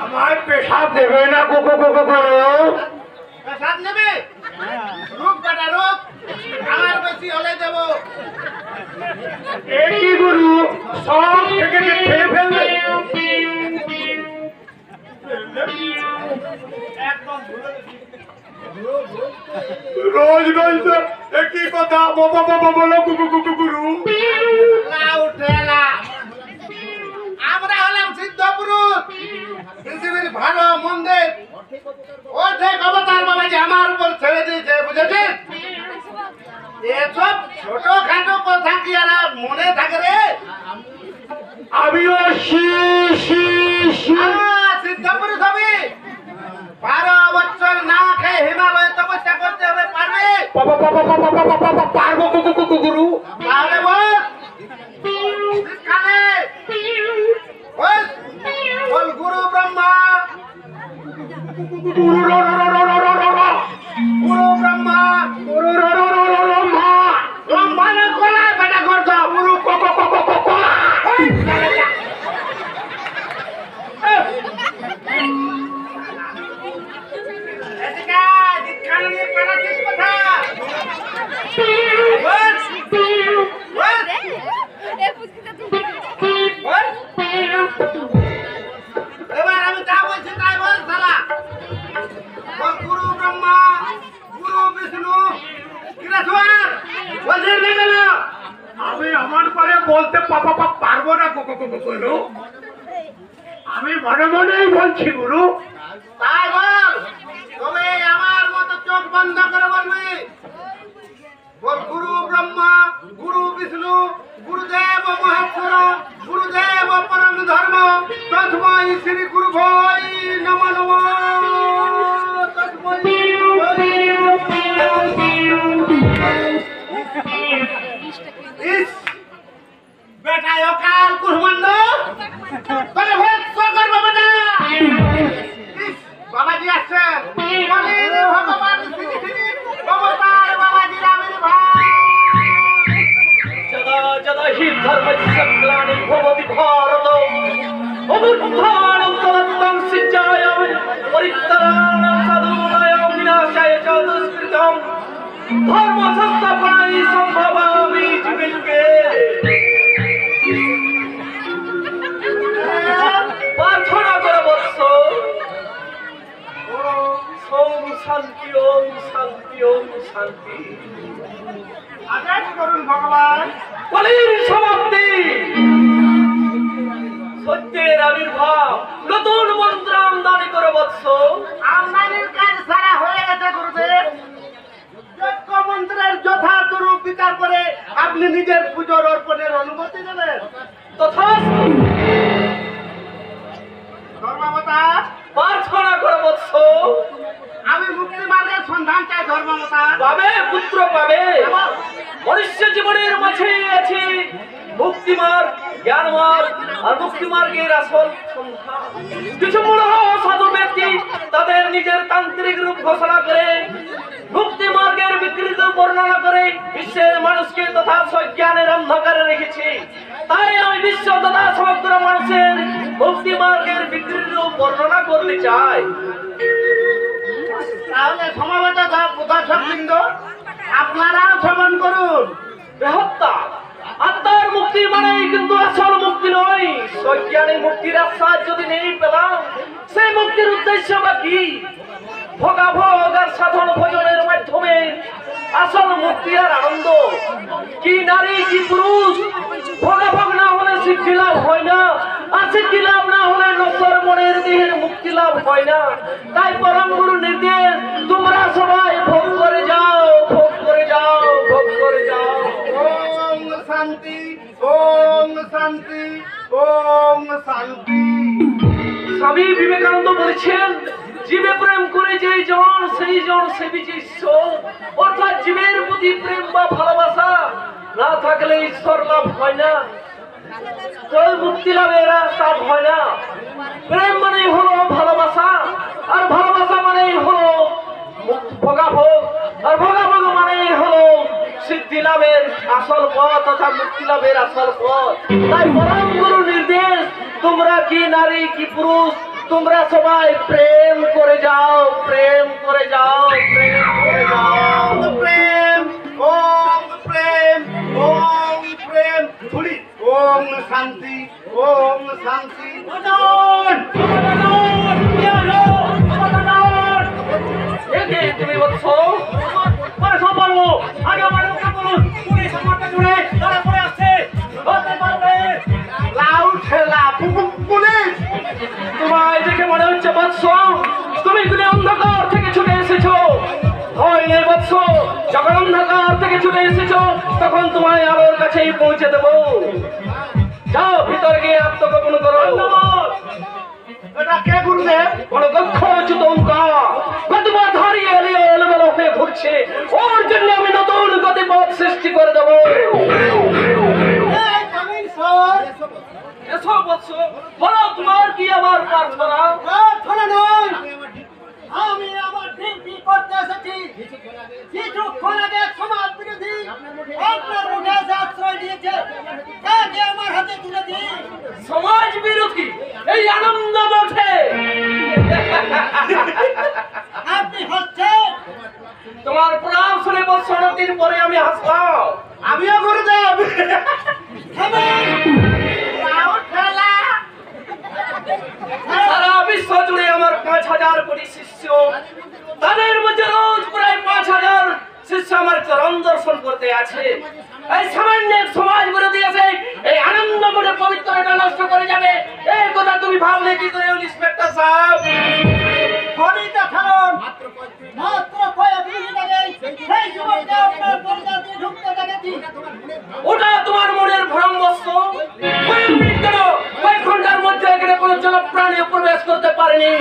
আমার পেশাব দেবে না পেশাব নেবে? রূপ কাটা রূপ আমার বেশি হলে দেব। একই গুরু সব থেকে যে খেয়ে ফেলবে। রোজ রোজ তো একই কথা বাবা বাবা বলো গুরু। লাউ ঠেলা। আমরা হলাম সিদ্ধ পুরুষ, পৃথিবীর ভালো মন্দের অর্ধেক অবতার বাবাজি আমার উপর ছেড়ে দিয়েছে, বুঝেছিস? এসব ছোটখাটো কথা কি আর মনে থাকে রে? আমিও সিদ্ধ পুরুষ হবি, 12 বছর না খেয়ে হিমালয়ে তপস্যা করতে হবে, পারবে? পারবো গুরু। তাহলে বল কানে বল গুরু ব্রহ্মা, গুরু ব্রহ্মা, ব্রহ্মা না কলা বেটা করছ গুরু এবার আমি যা বলছি তাই বল শালা। বল গুরু ব্রহ্মা, গুরু বিষ্ণু, কিরাসুয়ার বলছিস না কেন? আমি আমার পরে বলতে পারবো না গুরু। আমি মনে মনেই বলছি গুরু। তাই বল, তবে আমার মতো চোখ বন্ধ করে বলবি। বল গুরু ব্রহ্মা, গুরু বিষ্ণু, গুরুদেব মহেশ্বর, গুরুদেব পরম ধর্ম, তস্মৈ শ্রী গুরু ভৈ নমঃ নমঃ, তস্মৈ শ্রী গুরু ভৈ ইস বেটা অকাল কুরমন্দ তোকে ভক্ত করবো বেটা। ইস বাবাজি আসছে, বলির ভগবান শ্রী শ্রী অবতার বাবাজি রামের ভাই। যদা যদা হি ধর্মস্য গ্লানি ভবতি ভারত অবুত্থানং তদন্तं সিজ্জায় পরিত্রাণং সাধুনায় বিনাশায় চ দুষ্কৃতং ধর্ম সংস্থাপনায় সম্ভবামি জীবনকে। প্রার্থনা করে বৎস ওম শান্তি ওম শান্তি ওম শান্তি। আদেশ করুন ভগবান। কলির সমাপ্তি, সত্যের আবির্ভাব, নতুন মন্ত্র আমদানি করে বৎস। আমদানির কাজ সারা হয়ে গেছে গুরুদেব। যজ্ঞ মন্ত্রের যথার্থ রূপ বিচার করে আপনি নিজের পুজোর অর্পণের অনুমতি দেবেন। তথাস্তু। ধর্মাবতার, প্রার্থনা করে বৎস। আমি মুক্তি মার্গের সন্ধান চাই ধর্মাবতার। পাবে পুত্র পাবে। মনুষ্য জীবনের মাঝে আছে মুক্তিমার্গ, জ্ঞানমার্গ আর মুক্তিমার্গের আসল সন্ধান। কিছু মূঢ় সাধু ব্যক্তি তাদের নিজের তান্ত্রিক রূপ ঘোষণা করে মুক্তি মার্গের বিকৃত বর্ণনা করে বিশ্বের মানুষকে তথা সজ্ঞানের অন্ধকারে রেখেছে। তাই আমি বিশ্ব তথা সমগ্র মানুষের মুক্তি মার্গের বিকৃত রূপ বর্ণনা করতে চাই। তাহলে সমাবেত দর্শকবৃন্দ আপনারাও শ্রবণ করুন। বৃহত্তা আত্মার মুক্তি মানেই কিন্তু আসল মুক্তি নয়। সজ্ঞানী মুক্তির আশ্বাস যদি নেই পেলাম, সেই মুক্তির উদ্দেশ্য বা কি? ভোগাভোগ আর সাধন ভোজনের মাধ্যমে আসল মুক্তি আর আনন্দ কি? নারী কি পুরুষ? ভোগাভোগ না হলে সিদ্ধি লাভ হয় না, আর সিদ্ধি লাভ না হলে নশ্বর মনের দেহের মুক্তি লাভ হয় না। তাই পরম গুরু নির্দেশ, তোমরা সবাই ভোগ করে যাও, ভোগ করে যাও, ভোগ করে যাও। ওম শান্তি, ওম শান্তি, ওম শান্তি। স্বামী বিবেকানন্দ বলেছেন, জীবে প্রেম করে যেই জন সেই জন সেবিছে ঈশ্বর। অর্থাৎ জীবের প্রতি প্রেম বা ভালোবাসা না থাকলে ঈশ্বর লাভ হয় না, মুক্তি লাভের লাভ হয় না। প্রেম মানেই হলো ভালোবাসা, আর ভালোবাসা মানেই হলো ভোগাভোগ, আর ভোগাভোগ মানেই হলো সিদ্ধি লাভের আসল পথ তথা মুক্তি লাভের আসল পথ। তাই পরম গুরু নির্দেশ, তোমরা কি নারী কি পুরুষ, তোমরা সবাই প্রেম করে যাও, প্রেম করে যাও, প্রেম করে যাও। প্রেম, ওম ওম শান্তি, ওম শান্তি। তুমি বলছ পরে সব বলবো, আগে আমার মুখে বলুন, পুলিশ আমাকে জুড়ে তারা করে আসছে, ধরতে পারবে। লাউ ঠেলা পুলিশ। তোমায় দেখে মনে হচ্ছে বৎস তুমি যদি অন্ধকার থেকে ছুটে এসেছো। ভয় নেই বৎস, যখন অন্ধকার থেকে ছুটে এসেছো তখন তোমায় আলোর কাছেই পৌঁছে দেবো। যাও ভিতরে গিয়ে আত্মগোপন করো। এটা কে গুরুদেব? কোন দক্ষচ্যুত ওঙ্কার গতবার ধরিয়ে এলিয়ে এলোমেলো হয়ে ঘুরছে, ওর জন্য আমি নতুন গতিপথ সৃষ্টি করে দেবো। এসো বৎস, বলো তোমার কি আমার প্রার্থনা? আমি আমার ডিউটি করতে এসেছি। কিছুক্ষণ আগে সমাজ বিরোধী আপনার মুখে এসে আশ্রয় দিয়েছে, তাকে আমার হাতে তুলে দিই। সমাজ বিরোধী এই আনন্দ বটে। আপনি হাসছেন? তোমার প্রণাম শুনে বৎস অনেকদিন পরে আমি হাসলাম। আমিও গুরুদেব। সারা বিশ্ব জুড়ে আমার 5,000 কোটি শিষ্য, তাদের মধ্যে রোজ প্রায় 5,000 শিষ্য আমার চরণ দর্শন করতে আছে। এই সামান্য এক সমাজ বিরোধী আছে এই আনন্দ মনে পবিত্রতা নষ্ট করে যাবে, এই কথা তুমি ভাবলে কি করে ইন্সপেক্টর সাহেব? খনিটা ফেলুন। মাত্র কয়েক মিনিট আগে সেই যুবককে আপনার পরিবার দিয়ে ঢুকতে দেখেছি। ওটা তোমার মনের ভ্রম বস্তু। কয়েক মিনিট কেন, কয়েক ঘন্টার মধ্যে এখানে কোনো জনপ্রাণী প্রবেশ করতে পারেনি।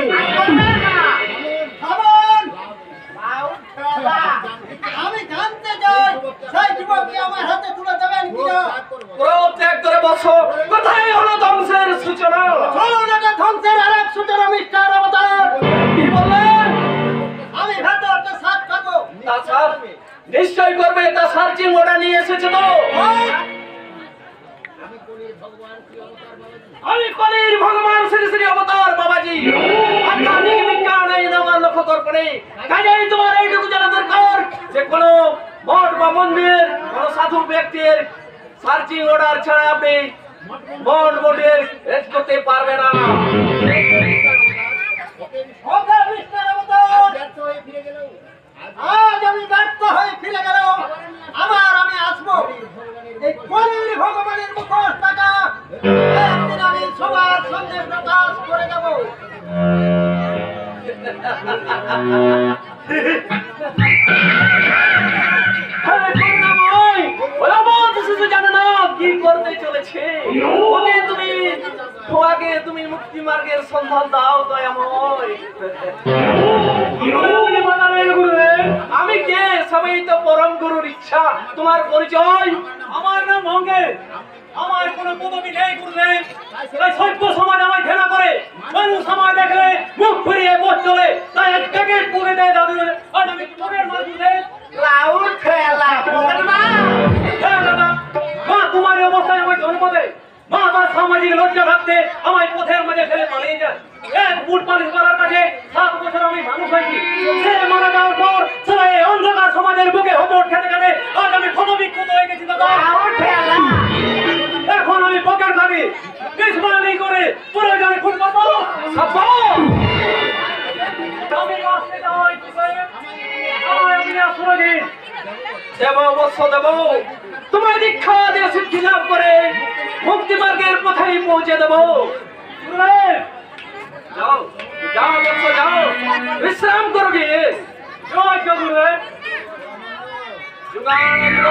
খাবন! আমি জানতে চাই সেই যুবককে আমার হাতে তুলে দেবেন কিনা। ক্রোধ ত্যাগ করে বসো, কোথায় হলো ধ্বংসের সূচনা? চলুন এটা ধ্বংসের আরেক সূচনা মিস্টার অবতার। কি বললেন? আমি ভেতরটা সাফ করবো। তা স্যার নিশ্চয় করবে, তা সার্চিং ওটা নিয়ে এসেছে তো? আমি কলির ভগবান শ্রী শ্রী অবতার বাবাজি। আধ্যাত্মিক বিজ্ঞান এই আমার লক্ষ্য দর্পণে, কাজেই তোমার এইটুকু জানা দরকার যে কোনো মঠ বা মন্দির, কোনো সাধু ব্যক্তির সার্চিং অর্ডার ছাড়া আপনি মঠ বোর্ডের রেস্ট করতে পারবে না। ওকে মিস্টার অবতার, আজ আমি ব্যর্থ হয়ে ফিরে গেলাম। আমি আসবো এই কলির ভগবানের মুখোশ টাকা একদিন আমি সবার সামনে প্রকাশ করে যাব। কি করতে চলেছে ওকে তুমি, ওকে তুমি মুক্তি মার্গের সন্ধান দাও দয়াময়। আমি কে? সবই তো পরম গুরুর ইচ্ছা। তোমার পরিচয়? আমার নাম ভঙ্গে, আমার কোনো পদবি নেই গুরুদেব। তাই সভ্য সমাজ আমায় ঘৃণা করে, মানুষ আমায় দেখলে মুখ ফিরিয়ে পথ চলে, তাই এক প্যাকেট পুরে দেয় দাদু। আজ আমি পুরের মাল গুরুদেব। লাউ ঠেলা হ্যাঁ দাদা, মা তোমার এই অবস্থায় আমায় জন্ম দেয়। মা তার সামাজিক লজ্জা থাকতে আমায় পথের মাঝে ফেলে পালিয়ে যায়। এক বুট পালিশ করার কাছে 7 বছর আমি মানুষ হয়েছি। সে মারা যাওয়ার পর সবাই এই অন্ধকার সমাজের বুকে হোঁচট খেতে খেতে আজ আমি ক্ষতবিক্ষত হয়ে গেছি দাদা। এখন আমি পকেট ভাবি বিস্মানি করে পুরো জানে খুন করবো। আমি আসতে যাই আমায় আপনি আশ্রয় দিন। দেব অবশ্য দেব, তোমার দীক্ষা দিয়ে সিদ্ধি লাভ করে মুক্তি মার্গের পথেই পৌঁছে দেব। গুরুদেব, যাও যাও বৎস যাও, বিশ্রাম করো গিয়ে। জয় জয় গুরুদেব। যুগানন্দ,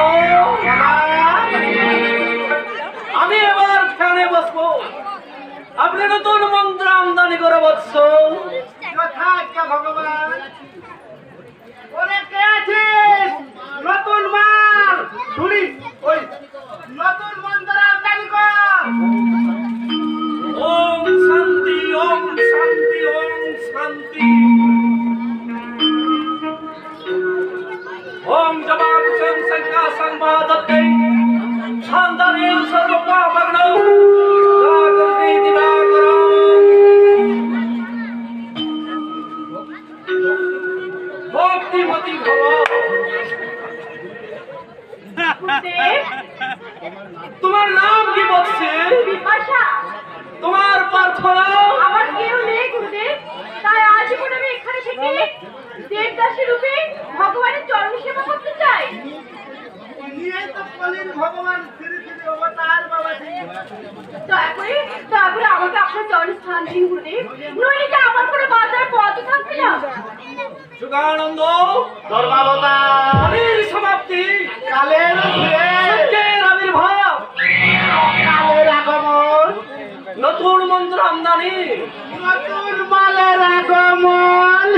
আমি এবার ধ্যানে বসবো। আপনি নতুন মন্ত্র আমদানি করে বৎস। যথাজ্ঞা ভগবান। ওরে কে আছিস? নতুন মাল ধুলি, ওই নতুন মন্ত্র আমদানি কর। ওম শান্তি, ওম শান্তি, ওম শান্তি। ওম জবাকুশং সংকাশং মহাদত্তে শান্তানেন সর্বপাপগ্নৌ জাগরতি দিবাকরং। ভক্তিমতী ভব। তোমার নাম কি বৎস? দাসী রূপে ভগবানের চরণ সেবা করতে চাই। ভগবান ফিরে ফিরে অবতার বাবা দয়া করে আমাকে আপনার চরণ স্থান দিন গুরুদেব, নইলে যে আমার কোনো বাঁচার পথ থাকবে না। যুগানন্দ ধর্মাবতার সমাপ্তি, কালের সত্যের আবির্ভাব, কালের আগমন, নতুন মন্ত্র আমদানি, নতুন মালের আগমন।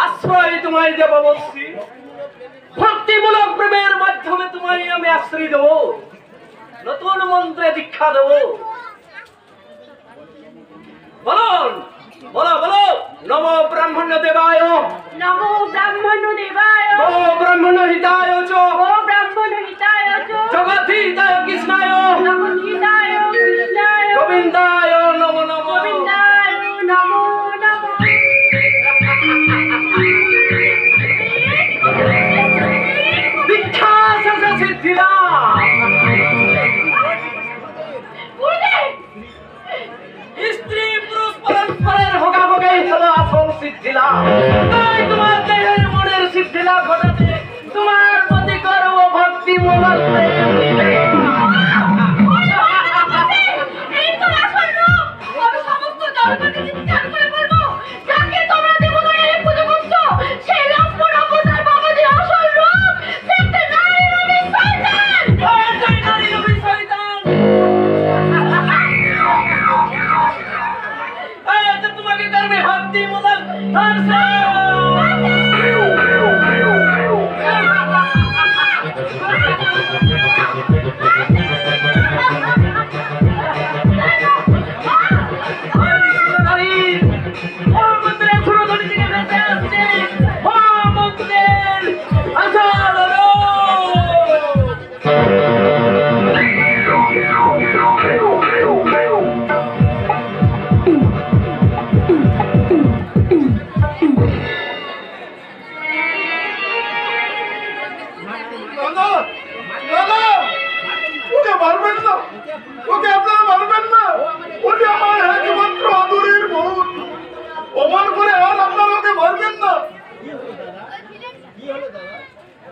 আশ্রয় তোমায় দেব বলছি, ভক্তিমূলক প্রেমের মাধ্যমে তোমায় আমি আশ্রয় দেব, নতুন মন্ত্রে দীক্ষা দেব। বলুন, বলো বলো, নমো ব্রাহ্মণ্য দেবায়, নমো ব্রাহ্মণ দেবায়, নমো ব্রাহ্মণ হিতায় চ, ও ব্রাহ্মণ হিতায় চ, জগদ্ধিতায় কৃষ্ণায়, জগদ্ধিতায় কৃষ্ণায়, গোবিন্দায় নমো নমো। গোবিন্দায় নমো নমো। দীক্ষা শেষে সিদ্ধিলাভ, গুরুদেব, স্ত্রী পুরুষ পরস্পরের ভোগাভোগেই হলো আসল সিদ্ধিলাভ। তাই তোমার দেহের মনের সিদ্ধিলাভ ঘটাতে তোমার প্রতি করব ভক্তিমূলক প্রেম। এই তো আসল রূপ। আমি সমস্ত জগৎকে চিৎকার করে বলবো, যাকে তোমরা দেবতাদের পুজো করছো, সেই লক্ষ্মণ অবতার বাবাজির আসল রূপ, সত্যনারায়ণ রবি শয়তান। জয় জয় নারী রবি শয়তান। এই যে তোমাকে করবে ভক্তিমূলক দর্শন। দাদা, দাদা, ওকে মারবেন না, ওকে আপনারা মারবেন না, ওকে আমার একমাত্র আদরের বোন, অমন করে আর আপনারা ওকে মারবেন না।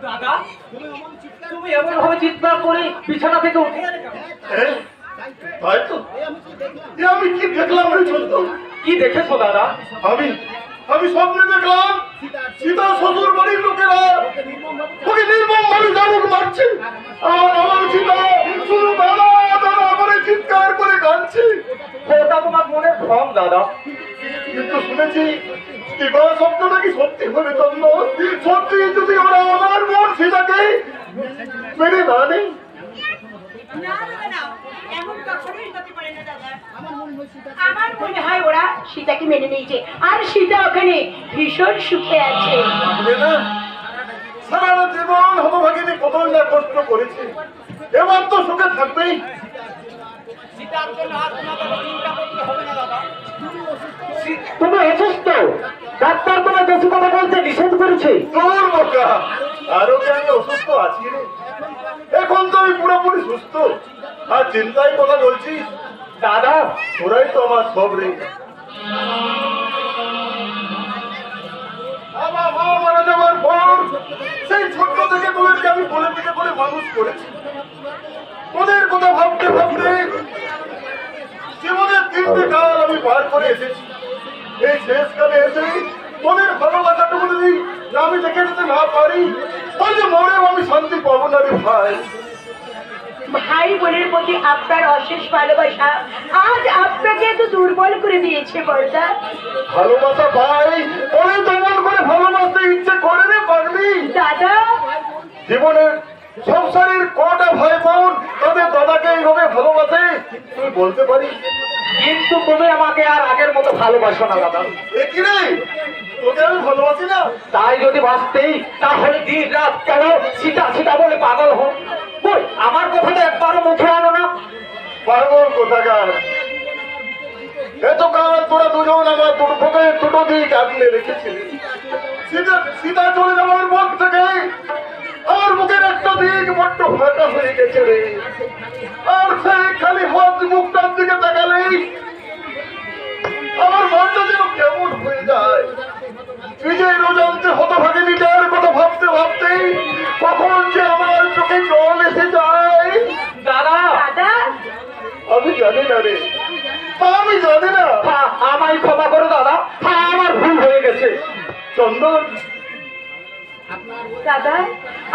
দাদা, তুমি এমন ভাবে চিৎকার করে বিছানা থেকে উঠে গেলে কেন? তাই তো, আমি কি দেখলাম রে ছোট? কি দেখেছো দাদা? আমি স্বপ্নে দেখলাম সীতা শ্বশুর বাড়ির লোকেরা ওকে নির্মম ভাবে জানুক মারছে, আর আমার সীতা শুধু দাদা দাদা করে চিৎকার করে কাঁদছে। ওটা তোমার মনের ভ্রম দাদা। কিন্তু শুনেছি বিবাহ শব্দ নাকি সত্যি হলে চন্দ্র, সত্যি যদি ওরা আমার মন সীতাকে মেনে না নেই। আমার মনে হয় ওরা সীতাকে মেনে নিয়েছে, আর সীতা ওখানে ভীষণ সুখে আছে। না, সারা জীবন হতভাগিনী কত না কষ্ট করেছে, এবার তো সুখে থাকবেই। তুমি অসুস্থ, ডাক্তার তোমার বেশি কথা বলতে নিষেধ করেছে। তোর বোকা, আরো কি আমি অসুস্থ আছি রে? এখন তো আমি পুরোপুরি সুস্থ, আর চিন্তায় কথা বলছিস? দাদা, ওরাই তো আমার সব রে। আমার মা মারা যাওয়ার পর সেই ছোট্ট থেকে তোদেরকে আমি বলে পিঠে করে মানুষ করেছি। তোদের কথা ভাবতে ভাবতে জীবনের 3টে কাল আমি পার করে এসেছি। এই শেষকালে এসে তোদের ভালোবাসাটুকু যদি আমি দেখে দিতে না পারি, তাহলে মরেও আমি শান্তি পাবো না রে ভাই। ভাই বোনের প্রতি আপনার অশেষ ভালোবাসা আজ আপনাকে এত দুর্বল করে দিয়েছে বর্দা। ভালোবাসা ভাই, ওরে তেমন করে ভালোবাসতে ইচ্ছে করে রে পাগলি। দাদা, জীবনের সংসারের কটা ভাই বোন তাদের দাদাকে এইভাবে ভালোবাসে তুই বলতে পারিস? কিন্তু তুমি আমাকে আর আগের মতো ভালোবাসো না দাদা। এ কি রে, তোকে আমি ভালোবাসি না? তাই যদি বাঁচতেই, তাহলে দিন রাত কেন সীতা সীতা বলে পাগল হন? কই, আমার কথাটা একবারও মুখে আনো না। পাগল কোথাকার, এতকাল তোরা দুজন আমার দুর্ভোগের দুটো দিক আগলে রেখেছিলি। সীতা চলে যাওয়ার পর থেকে আমার মুখের একটা দিক বড্ড ফাঁকা হয়ে গেছে রে। আর সেই খালি হাত মুখটার দিকে তাকালেই হয়ে যায়। নিজের রোজান্তে হতভাগিনীটার কথা ভাবতে ভাবতেই কখন যে আমার চোখে জল এসে যায়। দাদা দাদা আমি জানি না রে, আমি জানি না। আমায় ক্ষমা করো দাদা, আমার ভুল হয়ে গেছে। চন্দন, দাদা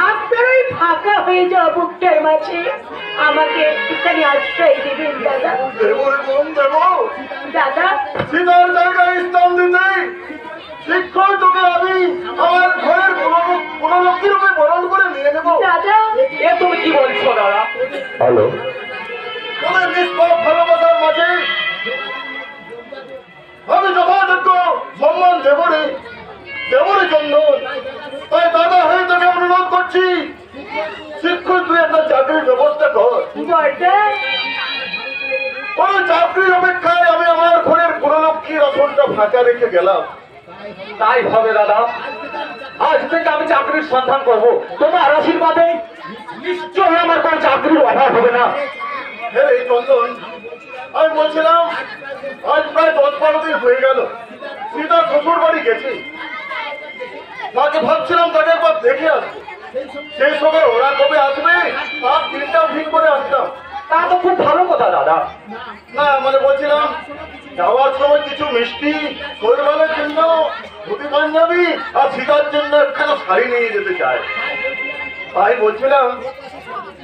আপনার ওই ফাঁকা হয়ে যাওয়া বুকটার মাঝে আমাকে একটুখানি আশ্রয় দেবেন দাদা। দেব এবং দেব। দাদা সীতার জায়গায় স্থান দিতে শিক্ষক তোকে আমি আমার ঘরের পুনরুক্তি রূপে বরণ করে নিয়ে নেব। দাদা এ তুমি কি বলছো দাদা? হ্যালো, তোদের নিষ্পাপ ভালোবাসার মাঝে আমি যথাযোগ্য সম্মান দেবরে চন্দন। তাই দাদা হয়ে তোকে অনুরোধ করছি, শিক্ষক তুই একটা চাকরির ব্যবস্থা কর। বর্দা কোন চাকরির অপেক্ষায় আমি আমার ঘরের পুরলক্ষ্মীর আসনটা ফাঁকা রেখে গেলাম। তাই হবে দাদা, আজ থেকে আমি চাকরির সন্ধান করব। তোমার আশীর্বাদে নিশ্চয়ই আমার কোনো চাকরির অভাব হবে না। হ্যাঁ রে চন্দন, আমি বলছিলাম আজ প্রায় 10-12 দিন হয়ে গেল সীতার শ্বশুর বাড়ি গেছি। তাকে ভাবছিলাম তাকে একবার দেখে আসবো। সেই সময় ওরা কবে আসবে তার দিনটাও ঠিক করে আসতাম। তা তো খুব ভালো কথা দাদা। না মানে বলছিলাম যাওয়ার সময় কিছু মিষ্টি, পরিবারের জন্য ধুতি পাঞ্জাবি আর সীতার জন্য একখানা শাড়ি নিয়ে যেতে চাই। তাই বলছিলাম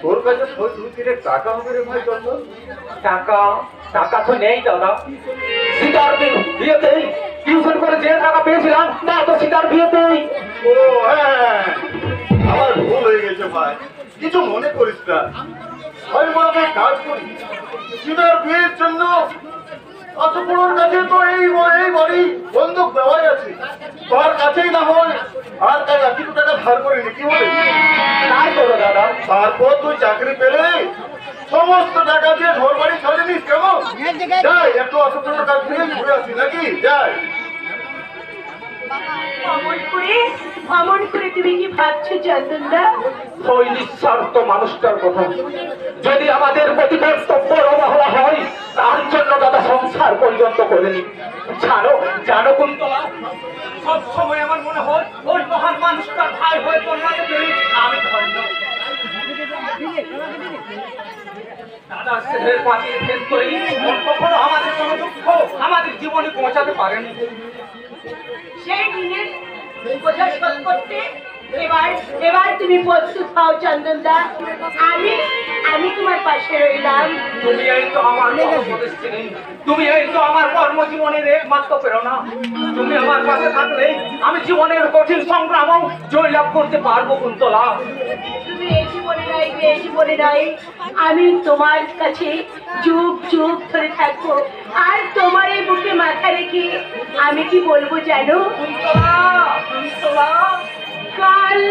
তোর কাছে 2-3 টাকা হবে রে ভাই চন্দন? টাকা টাকা তো নেই দাদা। সীতার বিয়েতেই টিউশন করে যে টাকা পেয়েছিলাম তা তো সীতার বিয়েতেই। ও হ্যাঁ, আমার ভুল হয়ে গেছে ভাই, কিছু মনে করিস না। আমি বলতে কাজ করি সীতার বিয়ের জন্য আশুপুরের কাছে তো এই বাড়ি বন্দুক দেওয়াই আছে, তোর কাছেই না হয় আর কিছু টাকা ধার করে নি, কি বলে? তাই করো দাদা। তারপর তুই চাকরি পেলে সমস্ত টাকা দিয়ে ঘর বাড়ি ছাড়ে নিস, কেমন? যাই একটু আশুপুরের কাছ থেকে ঘুরে আসি নাকি? যাই। অমন করে তুমি কি ভাবছো চন্দনদা? ওই নিঃস্বার্থ মানুষটার কথা যদি আমাদের প্রতি কর্তব্য অবহেলা হয় তার জন্য দাদা সংসার পর্যন্ত করেনি। জানো কুন্তলা, সব সময় আমার মনে হয় ওই মহান মানুষটার ভাই হয়ে জন্মাতে পেরে আমি ধন্য। দাদা স্নেহের পাতিল ভেদ করে কখনো আমাদের কোনো দুঃখ আমাদের জীবনে পৌঁছাতে পারেনি। সেই দিনের বোঝা শোধ করতে এবার তুমি প্রস্তুত হও চন্দনদা। আমি তোমার পাশে রইলাম। তুমি এই তো আমার কর্মপ্রতিষ্ঠিনী, তুমি এই তো আমার কর্মজীবনের একমাত্র প্রেরণা। তুমি আমার পাশে থাকলে আমি জীবনের কঠিন সংগ্রামও জয়লাভ করতে পারবো কুন্তলা। তুমি এই জীবনে নাই আমি তোমার কাছে যুগ যুগ ধরে থাকবো। আর তোমার এই বুকে মাথা রেখে আমি কি বলবো জানো? কুন্তলা কাল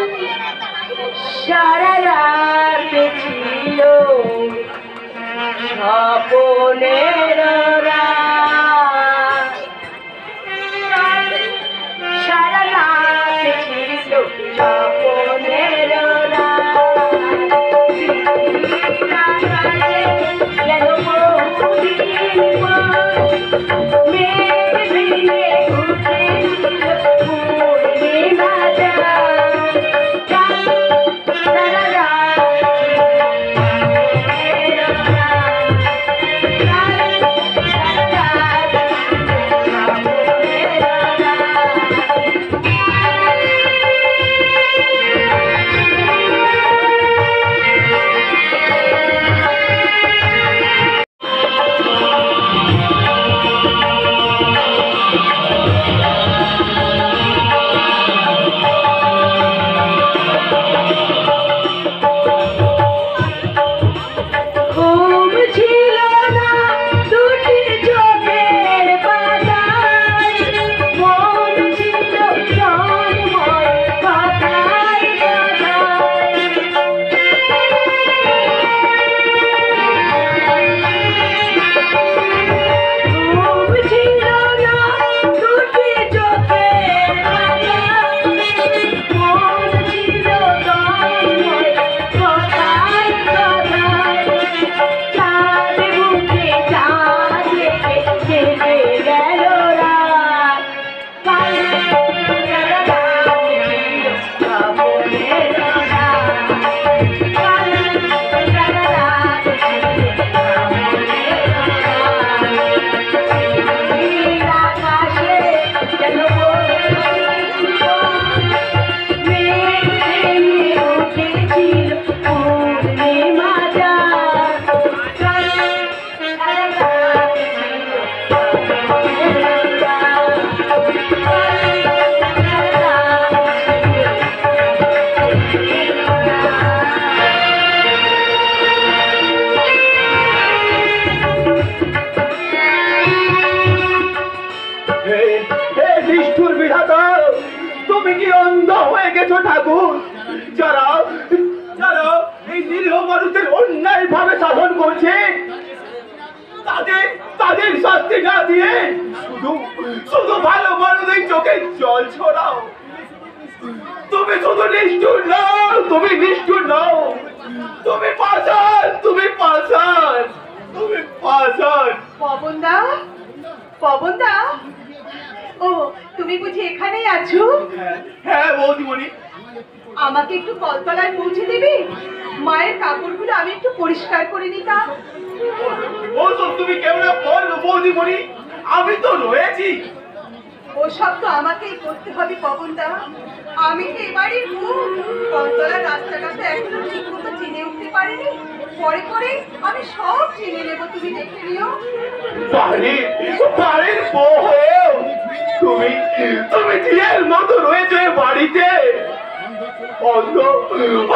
সারা রাত ছিল স্বপনের রাত, কাল সারা রাত ছিল স্বপনের রাত। যেন বহুদিন পর মেঘ ভেঙে উঠেছিল পূর্ণিমা চাঁদ। কাল সারা রাত ছিল স্বপনের রাত, কাল দিয়ে শুধু শুধু ভালো মানুষের চোখে জল ছড়াও। তুমি শুধু নিষ্ঠুর নাও, তুমি নিষ্ঠুর নাও, তুমি পাষাণ, তুমি পাষাণ, তুমি পাষাণ। পবনদা, পবনদা, ও তুমি বুঝি এখানেই আছো? হ্যাঁ বৌদিমণি। আমাকে একটু কলতলায় পৌঁছে দেবে? মায়ের কাপড়গুলো আমি একটু পরিষ্কার করে নিতাম। ওসব তুমি কেমন করলো বৌদিমণি, আমি তো রয়েছি। ওসব তো আমাকেই করতে হবে পবনদা, আমি তো এবারের ভুল। কলতলার রাস্তাটা তো এখনো ঠিক মতো চিনে উঠতে পারিনি, পরে পরে আমি সব চিনে নেবো, তুমি দেখে নিও। বাড়ির বউ হয়েও তুমি তুমি ঝিয়ের মতো রয়েছে বাড়িতে। অন্ধ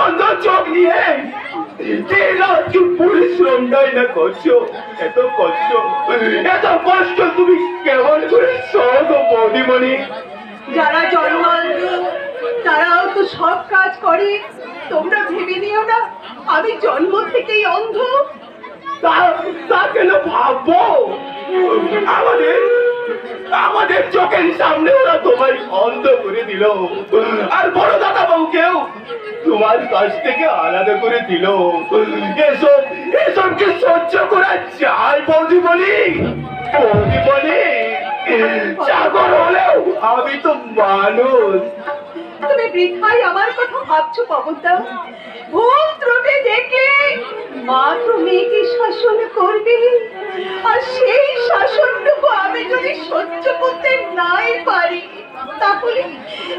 অন্ধ চোখ নিয়ে কি পরিশ্রমটাই না করছো, এত কষ্ট, এত কষ্ট তুমি কেমন করে সহজ বৌদিমণি? যারা জন্মান্ধ তারাও তো সব কাজ করে, তোমরা ভেবে নিও না আমি জন্ম থেকেই অন্ধ। তা কেন ভাববো? আমাদের আমাদের চোখের সামনে ওরা তোমায় অন্ধ করে দিল, আর বড় দাদা বউকেও তোমার কাছ থেকে আলাদা করে দিল। এসব এসবকে সহ্য করা যায় বৌদিমণি? বৌদিমণি, চাকর হলেও আমি তো মানুষ। তুমি বৃথাই আমার কথা ভাবছো পবনদা। ভুল ত্রুটি দেখলে মা তো মেয়েকে শাসন করবে, আর সেই শাসনটুকু আমি যদি সহ্য করতে নাই পারি, তাহলে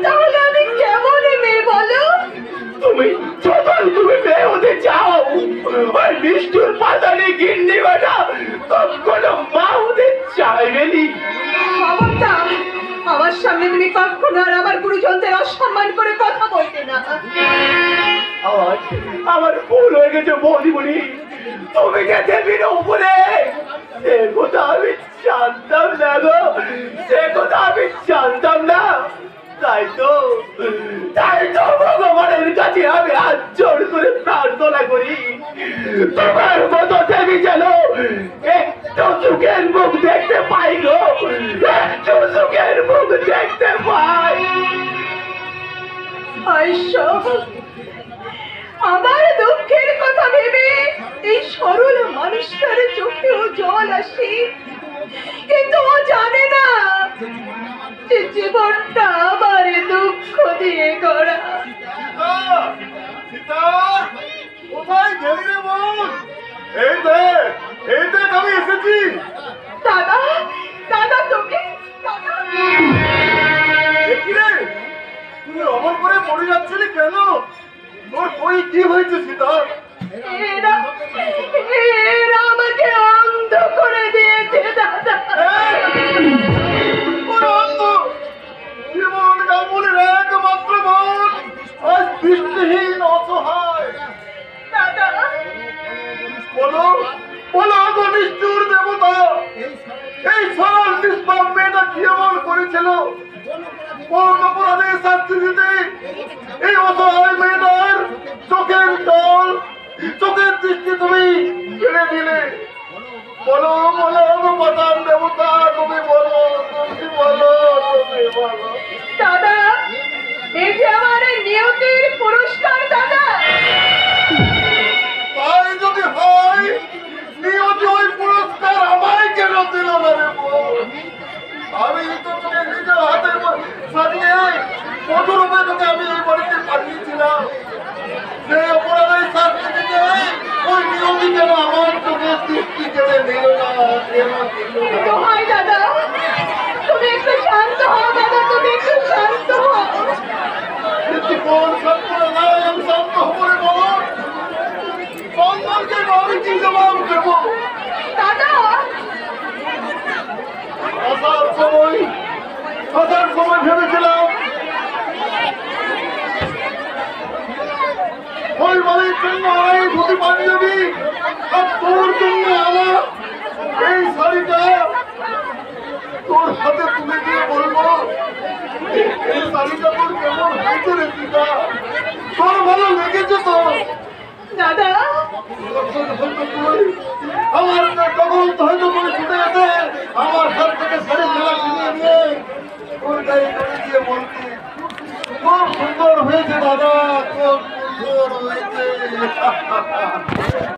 তাহলে আমি কেমন মেয়ে বলো? তুমি যখন তুমি মেয়ে হতে চাও, ওই নিষ্ঠুর পাতানি গিন্নি বেটা কখনো মা হতে চাইবেনি। পবনদা, আমার সামনে তুমি কখনো আর আমার গুরুজনদের অসম্মান করে কথা বলতে না। আমার ভুল হয়ে গেছে বৌদিমণি, তুমি যে দেবীর উপরে, সে কথা আমি জানতাম না গো, সে কথা আমি জানতাম না। তাই তো ভগবানের কাছে আমি হাত জোড় করে প্রার্থনা করি, তোমার মতো দেবী যেন একটু সুখের মুখ দেখতে পাই গো, একটু সুখের মুখ দেখতে পাই। আমার দুঃখের কথা ভেবে এই সরল মানুষটার চোখেও জল আসে, কিন্তু ও জানে না যে জীবনটা আমার দুঃখ দিয়ে গড়া। সীতা, কোথায় গেলি রে বোন? এই দেখ আমি এসেছি। দাদা, দাদা তুমি, দাদা। দেখি রে, তুই অমন করে পড়ে যাচ্ছিলি কেন? তোর কই কি হয়েছে সীতা? এরা এরা আমাকে অন্ধ করে দিয়েছে দাদা। ওই অন্ধ জীবন গাঙ্গুলির একমাত্র বোন, আজ দৃষ্টিহীন অসহায়। দাদা, বলো বলো গো নিষ্ঠুর দেবতা, এই সরল নিষ্পাপ মেয়েটা কি এমন করেছিল? কোন অপরাধে শাস্তি দিতে এই অসহায় মেয়েটার চোখের জল, চোখের দৃষ্টি তুমি কেড়ে দিলে? বলো বলো গো পাতান দেবতা, তুমি বলো, তুমি বলো, তুমি বলো। দাদা, এই যে আমার নিয়তির পুরস্কার দাদা। তাই যদি হয়, নিয়তি ওই পুরস্কার আমায় কেন দিল না রে বোন? আমি তো তোকে নিজের হাতে সাজিয়ে কঠোরভাবে তোকে আমি এই বাড়িতে পাঠিয়েছিলাম। সেই অপরাধের শাস্তি দিতে ওই নিয়তি কেন আমার চোখের দৃষ্টি কেড়ে দিল না, কেন দিল না? দোহাই দাদা, তুমি একটু শান্ত হও দাদা, তুমি একটু শান্ত হও। কিন্তু কোন শান্ত নাই, আমি শান্ত হবো রে বোন? সম্মানকে আমি কি জবাব দেবো? দাদা, আসার সময় ভেবেছিলাম ওই বাড়ির জন্য এই ধুতি পাঞ্জাবি, আর তোর জন্য আমার এই শাড়িটা তোর হাতে তুলে দিয়ে বলবো, এই শাড়িটা তোর কেমন হয়েছে রে সীতা? তোর ভালো লেগেছে তো? দাদা, আমার তখন হয়তো করে ছুটে গেছে আমার রয়েছে দাদা, কোন রয়েছে